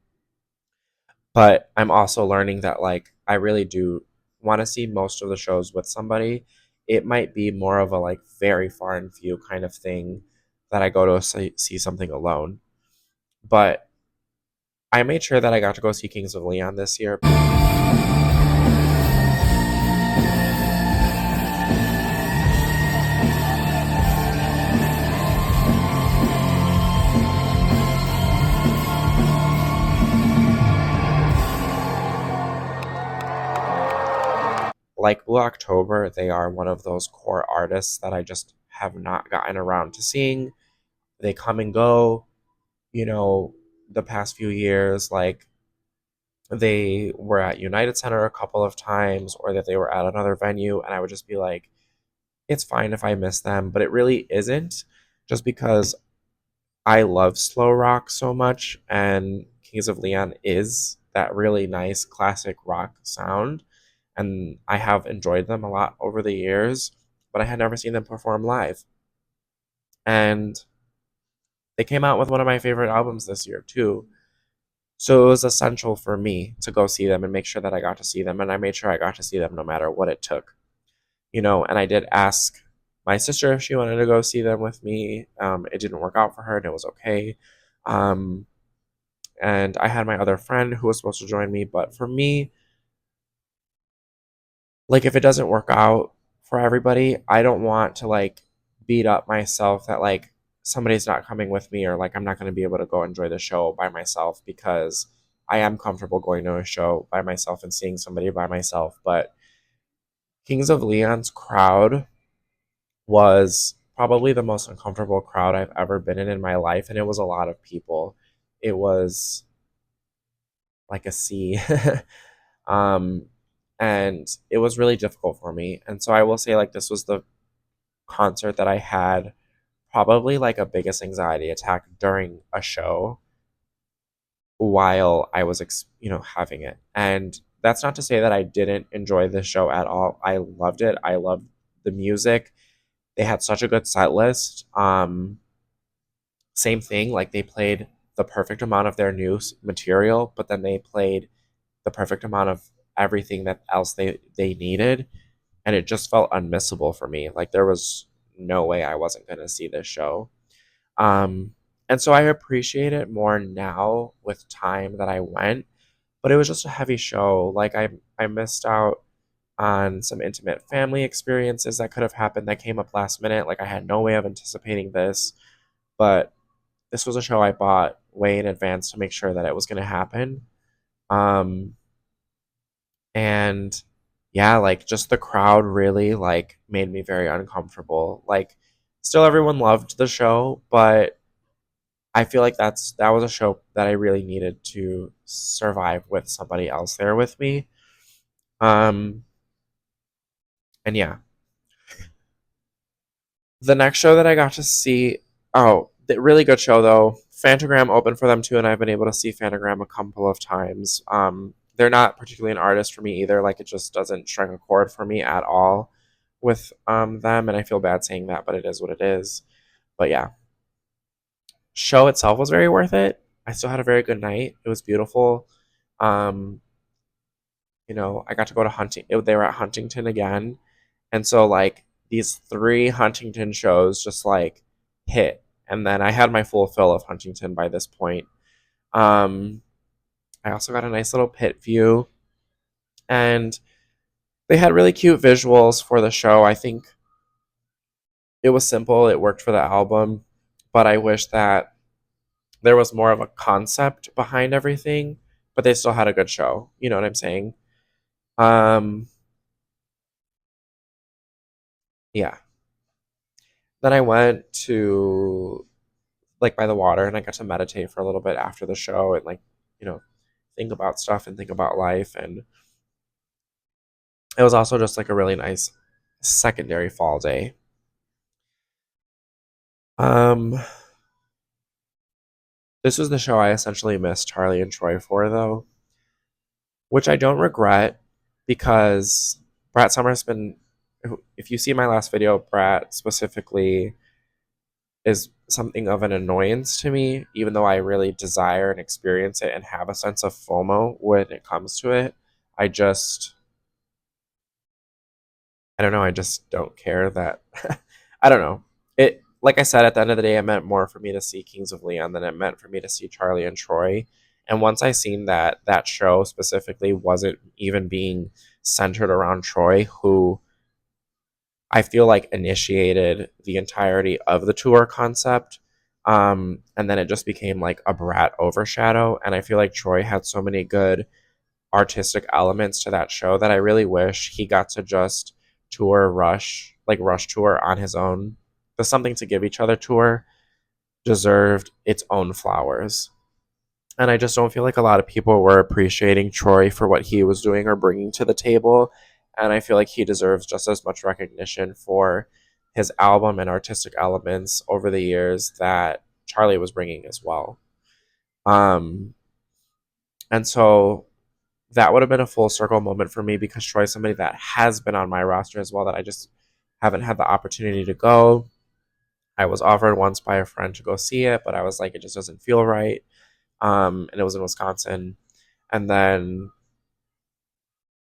But I'm also learning that, like, I really do want to see most of the shows with somebody. It might be more of a like very far and few kind of thing that I go to see something alone. But I made sure that I got to go see Kings of Leon this year. Like Blue October, they are one of those core artists that I just have not gotten around to seeing. They come and go, you know, the past few years. Like they were at United Center a couple of times, or that they were at another venue, and I would just be like, it's fine if I miss them, but it really isn't, just because I love slow rock so much, and Kings of Leon is that really nice classic rock sound. And I have enjoyed them a lot over the years, but I had never seen them perform live. And they came out with one of my favorite albums this year, too. So it was essential for me to go see them and make sure that I got to see them. And I made sure I got to see them no matter what it took, and I did ask my sister if she wanted to go see them with me. It didn't work out for her, and it was okay. Um, and I had my other friend who was supposed to join me, but for me, like if it doesn't work out for everybody, I don't want to like beat up myself that like somebody's not coming with me or like I'm not going to be able to go enjoy the show by myself because I am comfortable going to a show by myself and seeing somebody by myself. But Kings of Leon's crowd was probably the most uncomfortable crowd I've ever been in my life, and it was a lot of people. It was like a sea. um, and it was really difficult for me. And so I will say, like, this was the concert that I had probably like a biggest anxiety attack during a show while I was, having it. And that's not to say that I didn't enjoy the show at all. I loved it. I loved the music. They had such a good set list. Same thing, like they played the perfect amount of their new material, but then they played the perfect amount of everything that else they needed, and it just felt unmissable for me. Like there was no way I wasn't going to see this show. Um, and so I appreciate it more now with time that I went, but it was just a heavy show. Like I missed out on some intimate family experiences that could have happened that came up last minute. Like I had no way of anticipating this, but this was a show I bought way in advance to make sure that it was going to happen. Um, and yeah, like just the crowd really like made me very uncomfortable. Like still everyone loved the show, but I feel like that was a show that I really needed to survive with somebody else there with me. Um, and yeah, the next show that I got to see, oh, the really good show though. Fantagram opened for them too, and I've been able to see Fantagram a couple of times. They're not particularly an artist for me either. Like it just doesn't strike a chord for me at all with them, and I feel bad saying that, but it is what it is. But yeah, show itself was very worth it. I still had a very good night. It was beautiful. Um, I got to go to Hunting. They were at Huntington again, and so like these three Huntington shows just like hit, and then I had my full fill of Huntington by this point. Um, I also got a nice little pit view, and they had really cute visuals for the show. I think it was simple. It worked for the album, but I wish that there was more of a concept behind everything. But they still had a good show. You know what I'm saying? Um, yeah. Then I went to like by the water and I got to meditate for a little bit after the show and like, you know, think about stuff and think about life. And it was also just like a really nice secondary fall day. Um, this was the show I essentially missed Charlie and Troy for though, which I don't regret because Brat Summer's been, if you see my last video, Brat specifically is something of an annoyance to me, even though I really desire and experience it and have a sense of FOMO when it comes to it. I just, I don't know, I just don't care that, I don't know. It, like I said, at the end of the day, it meant more for me to see Kings of Leon than it meant for me to see Charlie and Troy. And once I seen that that show specifically wasn't even being centered around Troy, who I feel like initiated the entirety of the tour concept. And then it just became like a Brat overshadow. And I feel like Troy had so many good artistic elements to that show that I really wish he got to just tour Rush, like Rush tour on his own. The Something to Give Each Other tour deserved its own flowers. And I just don't feel like a lot of people were appreciating Troy for what he was doing or bringing to the table. And I feel like he deserves just as much recognition for his album and artistic elements over the years that Charlie was bringing as well. Um, and so that would have been a full circle moment for me because Troy's somebody that has been on my roster as well that I just haven't had the opportunity to go. I was offered once by a friend to go see it, but I was like, it just doesn't feel right. And it was in Wisconsin. And then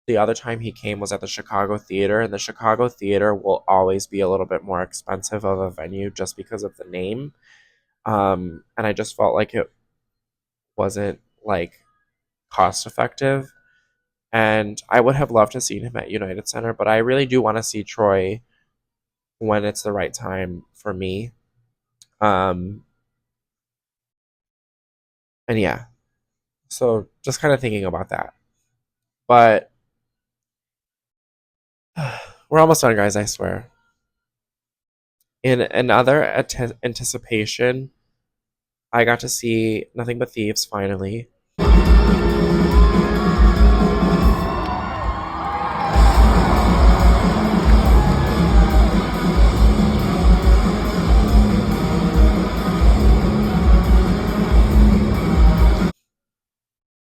the other time he came was at the Chicago Theater, and the Chicago Theater will always be a little bit more expensive of a venue just because of the name. And I just felt like it wasn't like cost effective. And I would have loved to see him at United Center, but I really do want to see Troy when it's the right time for me. Um, and yeah, so just kind of thinking about that. But we're almost done, guys, I swear. In another anticipation, I got to see Nothing But Thieves finally.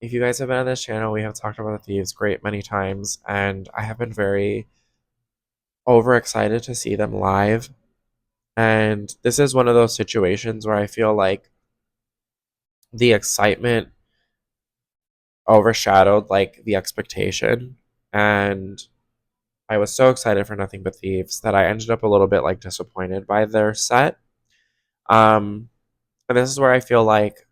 If you guys have been on this channel, we have talked about the Thieves great many times, and I have been very overexcited to see them live. And this is one of those situations where I feel like the excitement overshadowed like the expectation. And I was so excited for Nothing But Thieves that I ended up a little bit like disappointed by their set. Um, and this is where I feel like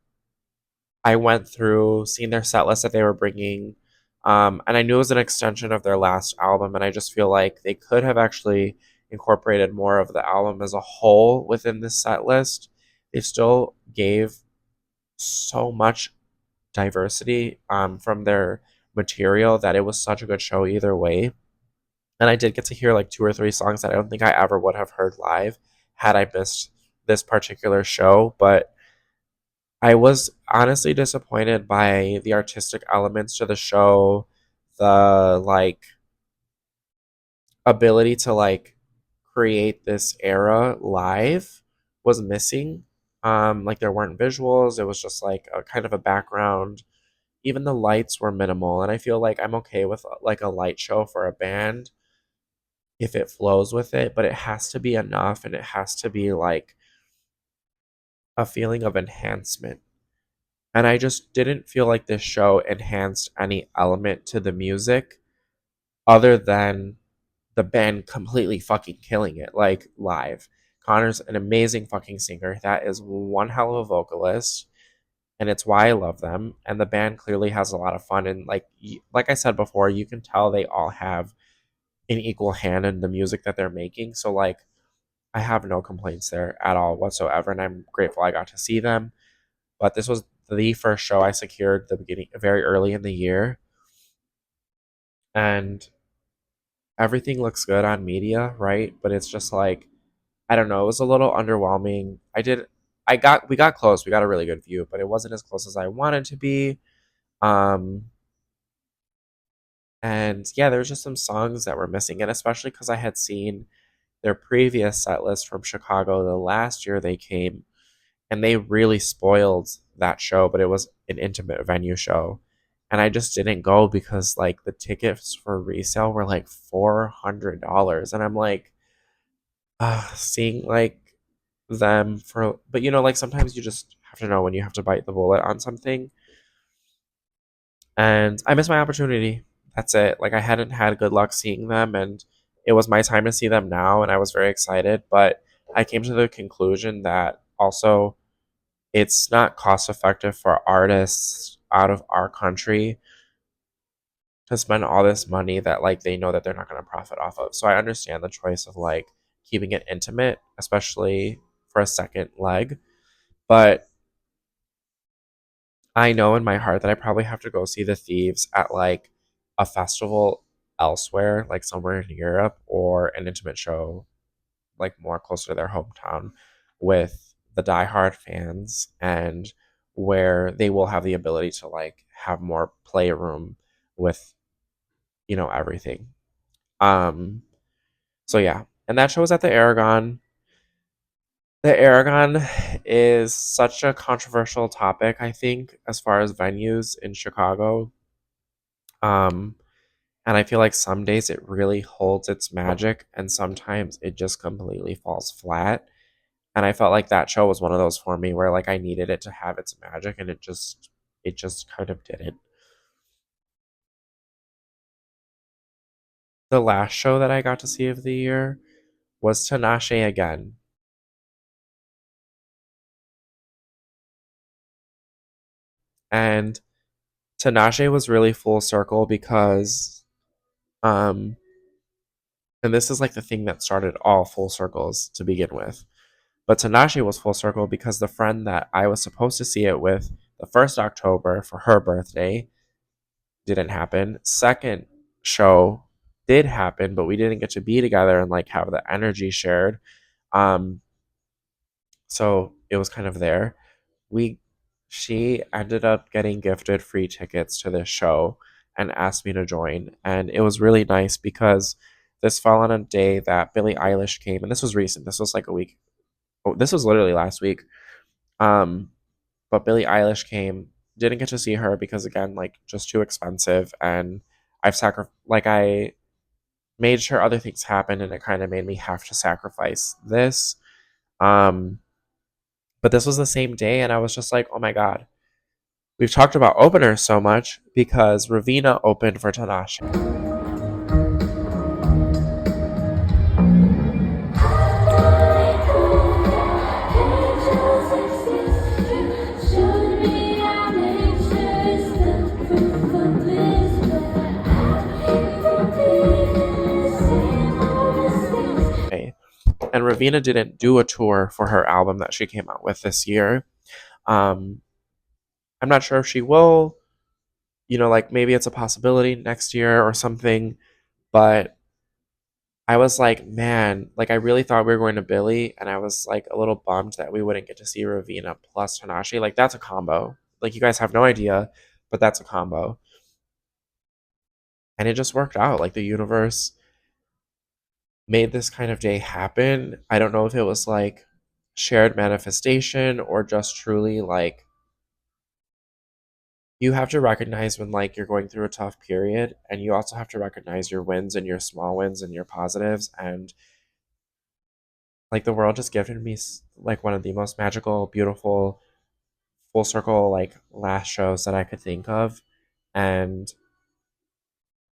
I went through seeing their set list that they were bringing, and I knew it was an extension of their last album, and I just feel like they could have actually incorporated more of the album as a whole within this set list. They still gave so much diversity from their material that it was such a good show either way. And I did get to hear like two or three songs that I don't think I ever would have heard live had I missed this particular show. But I was honestly disappointed by the artistic elements to the show, the like ability to like create this era live was missing. Like there weren't visuals, it was just like a kind of a background. Even the lights were minimal, and I feel like I'm okay with like a light show for a band if it flows with it, but it has to be enough and it has to be like a feeling of enhancement. And I just didn't feel like this show enhanced any element to the music other than the band completely fucking killing it, like live. Connor's an amazing fucking singer. That is one hell of a vocalist, and it's why I love them. And the band clearly has a lot of fun. And like I said before, you can tell they all have an equal hand in the music that they're making. So like, I have no complaints there at all whatsoever, and I'm grateful I got to see them. But this was the first show I secured the beginning very early in the year, and everything looks good on media, right? But it's just like I don't know, it was a little underwhelming. We got close, we got a really good view, but it wasn't as close as I wanted to be. Um and yeah, there's just some songs that were missing, and especially because I had seen their previous set list from Chicago the last year they came, and they really spoiled that show, but it was an intimate venue show. And I just didn't go because like the tickets for resale were like $400. And I'm like, seeing like them for, but like sometimes you just have to know when you have to bite the bullet on something. And I missed my opportunity. That's it. Like I hadn't had good luck seeing them, and it was my time to see them now, and I was very excited. But I came to the conclusion that also it's not cost effective for artists out of our country to spend all this money that like they know that they're not going to profit off of. So I understand the choice of like keeping it intimate, especially for a second leg. But I know in my heart that I probably have to go see the Thieves at like a festival elsewhere, like somewhere in Europe, or an intimate show like more closer to their hometown with the diehard fans, and where they will have the ability to like have more playroom with everything. Um so yeah, and that show was at the Aragon. The Aragon is such a controversial topic, I think, as far as venues in Chicago. Um, and I feel like some days it really holds its magic, and sometimes it just completely falls flat. And I felt like that show was one of those for me where like I needed it to have its magic, and it just kind of didn't. The last show that I got to see of the year was Tinashe again. And Tinashe was really full circle because um and this is like the thing that started all full circles to begin with. But Tinashe was full circle because the friend that I was supposed to see it with the first October for her birthday didn't happen. Second show did happen, but we didn't get to be together and like have the energy shared. Um so it was kind of there. We She ended up getting gifted free tickets to this show and asked me to join, and it was really nice because this fell on a day that Billie Eilish came, and this was recent. This was like a week. Oh, this was literally last week. Um, but Billie Eilish came. Didn't get to see her because again, like just too expensive, and I made sure other things happened, and it kind of made me have to sacrifice this. Um, but this was the same day, and I was just like, oh my god. We've talked about openers so much because Ravina opened for Tanashi. And Ravina didn't do a tour for her album that she came out with this year. Um, I'm not sure if she will. Like maybe it's a possibility next year or something. But I was like, man, like I really thought we were going to Billy, and I was like a little bummed that we wouldn't get to see Ravina plus Tanashi. Like that's a combo. Like you guys have no idea, but that's a combo. And it just worked out. Like the universe made this kind of day happen. I don't know if it was like shared manifestation or just truly like you have to recognize when like you're going through a tough period, and you also have to recognize your wins and your small wins and your positives. And like the world just gifted me like one of the most magical, beautiful, full circle like last shows that I could think of. And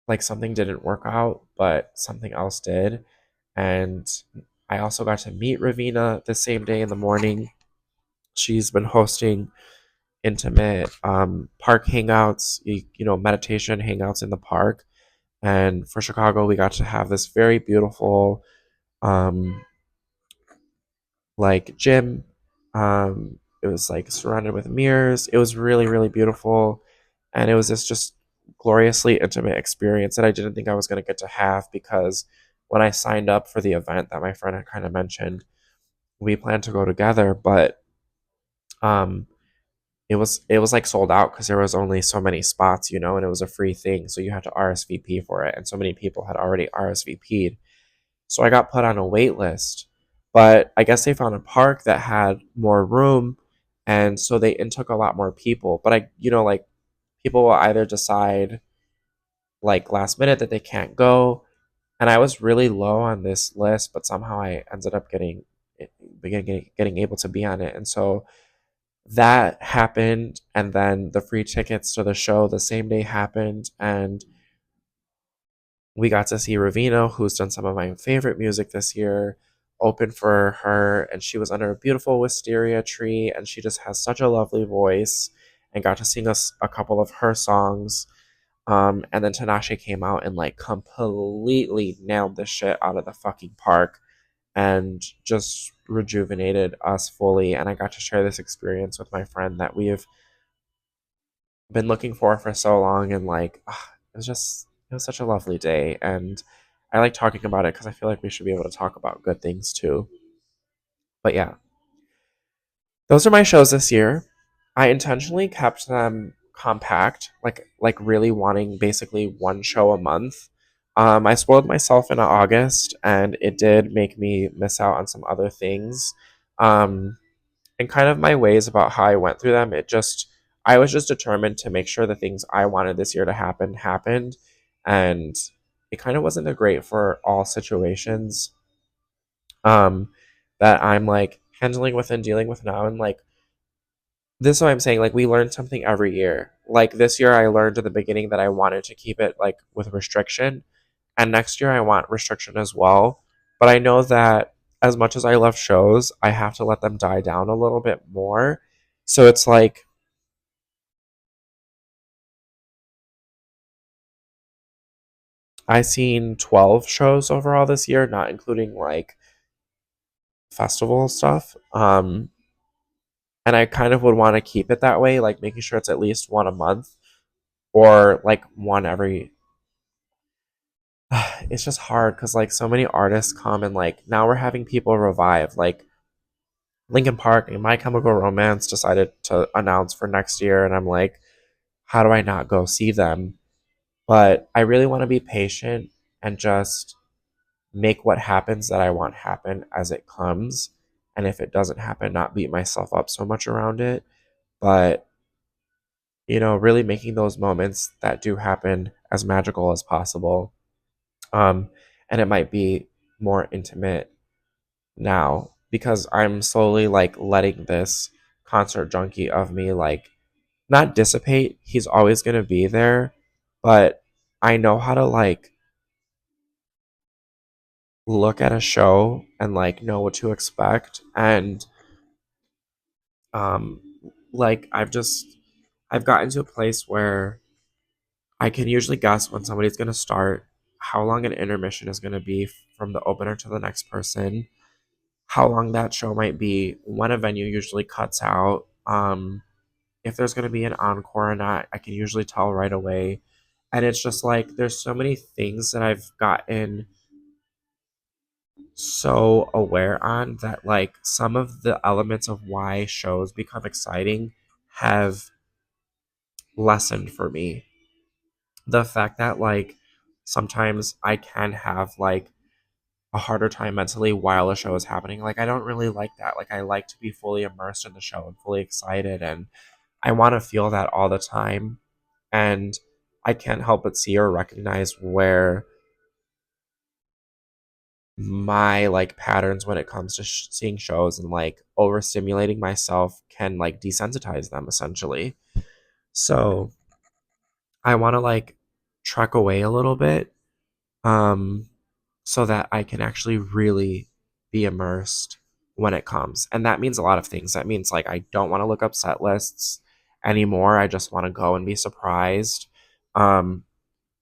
like something didn't work out, but something else did. And I also got to meet Ravina the same day in the morning. She's been hosting intimate park hangouts, meditation hangouts in the park. And for Chicago, we got to have this very beautiful um, like gym. It was like surrounded with mirrors. It was really, really beautiful. And it was this just gloriously intimate experience that I didn't think I was going to get to have because when I signed up for the event that my friend had kind of mentioned, we planned to go together, but um, it was like sold out because there was only so many spots, and it was a free thing, so you had to RSVP for it, and so many people had already RSVP'd. So I got put on a wait list, but I guess they found a park that had more room, and so they took a lot more people. But like people will either decide like last minute that they can't go, and I was really low on this list, but somehow I ended up getting able to be on it, and so that happened, and then the free tickets to the show the same day happened, and we got to see Ravino, who's done some of my favorite music this year, open for her, and she was under a beautiful wisteria tree, and she just has such a lovely voice, and got to sing us a couple of her songs. And then Tinashe came out and like completely nailed the shit out of the fucking park and just rejuvenated us fully. And I got to share this experience with my friend that we have been looking for so long, and like it was such a lovely day, and I like talking about it because I feel like we should be able to talk about good things too. But yeah, those are my shows this year. I intentionally kept them compact, like really wanting basically one show a month. I spoiled myself in August, and it did make me miss out on some other things. Um, and kind of my ways about how I went through them, I was just determined to make sure the things I wanted this year to happen happened. And it kind of wasn't a great for all situations um, that I'm like handling with and dealing with now. And like, this is what I'm saying. Like, we learn something every year. Like, this year, I learned at the beginning that I wanted to keep it like with restriction. And next year, I want restriction as well. But I know that as much as I love shows, I have to let them die down a little bit more. So it's like, I've seen 12 shows overall this year, not including like festival stuff. And I kind of would want to keep it that way, like making sure it's at least one a month or like one every. It's just hard because like so many artists come and like now we're having people revive. Like Linkin Park and My Chemical Romance decided to announce for next year, and I'm like, how do I not go see them? But I really want to be patient and just make what happens that I want happen as it comes. And if it doesn't happen, not beat myself up so much around it. But, really making those moments that do happen as magical as possible. Um, and it might be more intimate now because I'm slowly like letting this concert junkie of me like not dissipate. He's always going to be there, but I know how to like look at a show and like know what to expect. And um like I've gotten to a place where I can usually guess when somebody's going to start, how long an intermission is going to be from the opener to the next person, how long that show might be, when a venue usually cuts out, if there's going to be an encore or not. I can usually tell right away. And it's just like there's so many things that I've gotten so aware on that like some of the elements of why shows become exciting have lessened for me. The fact that like sometimes I can have like a harder time mentally while a show is happening. Like I don't really like that. Like I like to be fully immersed in the show and fully excited, and I want to feel that all the time. And I can't help but see or recognize where my like patterns when it comes to seeing shows and like overstimulating myself can like desensitize them essentially. So I want to like trek away a little bit, um so that I can actually really be immersed when it comes. And that means a lot of things. That means like I don't want to look up set lists anymore. I just want to go and be surprised. um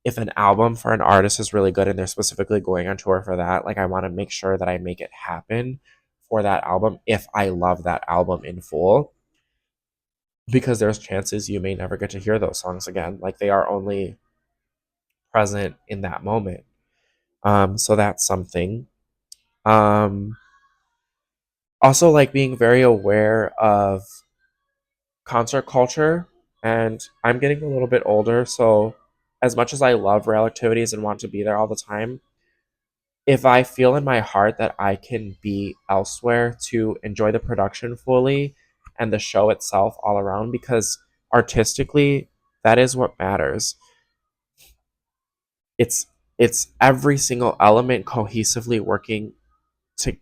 if an album for an artist is really good and they're specifically going on tour for that, like I want to make sure that I make it happen for that album if I love that album in full, because there's chances you may never get to hear those songs again. Like they are only present in that moment. So that's something. Um, Also, like being very aware of concert culture, and I'm getting a little bit older, so as much as I love rail activities and want to be there all the time, if I feel in my heart that I can be elsewhere to enjoy the production fully and the show itself all around, because artistically, that is what matters. It's it's every single element cohesively working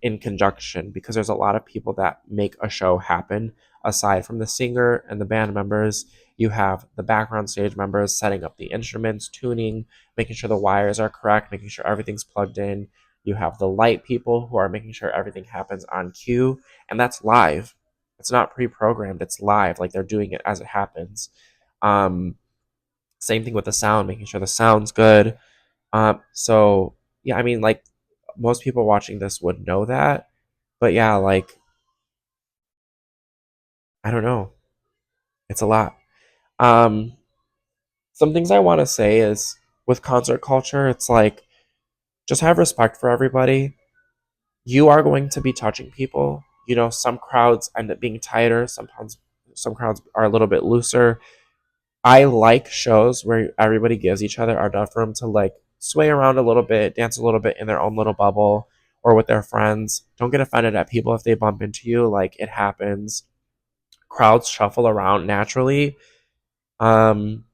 in conjunction, because there's a lot of people that make a show happen aside from the singer and the band members. You have the background stage members setting up the instruments, tuning, making sure the wires are correct, making sure everything's plugged in. You have the light people who are making sure everything happens on cue, and that's live. It's not pre-programmed, it's live, like they're doing it as it happens. um Same thing with the sound, making sure the sound's good. So yeah, I mean, like most people watching this would know that, but yeah, like I don't know, it's a lot. Um, some things I want to say is with concert culture, it's like just have respect for everybody. You are going to be touching people. Some crowds end up being tighter. Sometimes some crowds are a little bit looser. I like shows where everybody gives each other enough room to like sway around a little bit, dance a little bit in their own little bubble, or with their friends. Don't get offended at people if they bump into you. Like, it happens. Crowds shuffle around naturally. Um,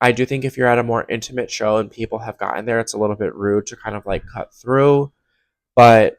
I do think if you're at a more intimate show and people have gotten there, it's a little bit rude to kind of like cut through. But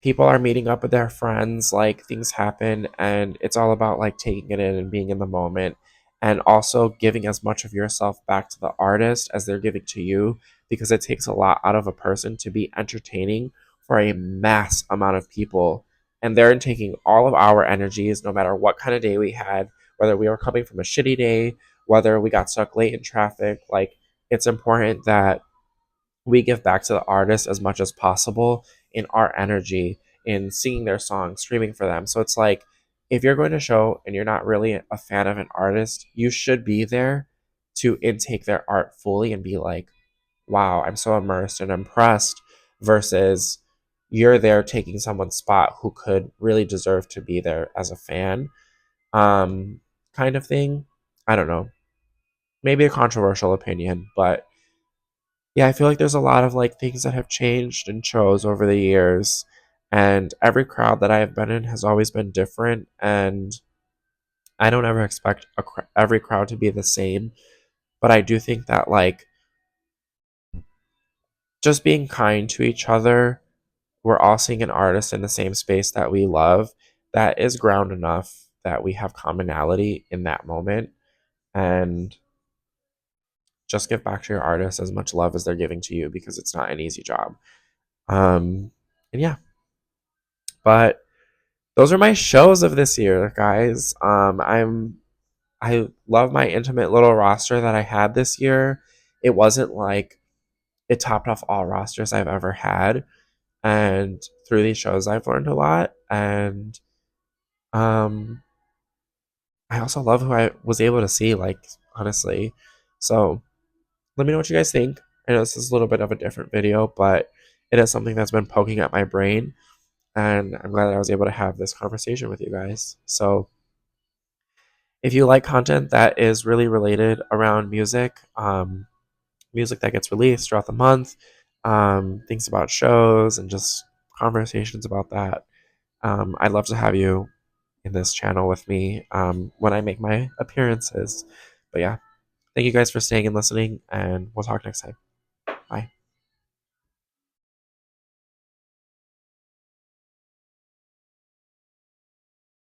people are meeting up with their friends, like things happen, and it's all about like taking it in and being in the moment, and also giving as much of yourself back to the artist as they're giving to you, because it takes a lot out of a person to be entertaining for a mass amount of people. And they're taking all of our energies, no matter what kind of day we had, whether we were coming from a shitty day, whether we got stuck late in traffic. Like, it's important that we give back to the artist as much as possible in our energy, in singing their songs, streaming for them. So it's like, if you're going to show and you're not really a fan of an artist, you should be there to intake their art fully and be like, wow, I'm so immersed and impressed, versus you're there taking someone's spot who could really deserve to be there as a fan. Um, Kind of thing. I don't know. Maybe a controversial opinion, but yeah, I feel like there's a lot of like things that have changed in shows over the years, and every crowd that I have been in has always been different, and I don't ever expect every crowd to be the same, but I do think that like just being kind to each other, we're all seeing an artist in the same space that we love, that is ground enough that we have commonality in that moment, and just give back to your artist as much love as they're giving to you, because it's not an easy job. And yeah, but those are my shows of this year, guys. I love my intimate little roster that I had this year. It wasn't like it topped off all rosters I've ever had, and through these shows I've learned a lot. And um I also love who I was able to see, like, honestly. So let me know what you guys think. I know this is a little bit of a different video, but it is something that's been poking at my brain, and I'm glad that I was able to have this conversation with you guys. So if you like content that is really related around music, music that gets released throughout the month, things about shows, and just conversations about that, I'd love to have you in this channel with me when I make my appearances. But yeah, thank you guys for staying and listening, and we'll talk next time.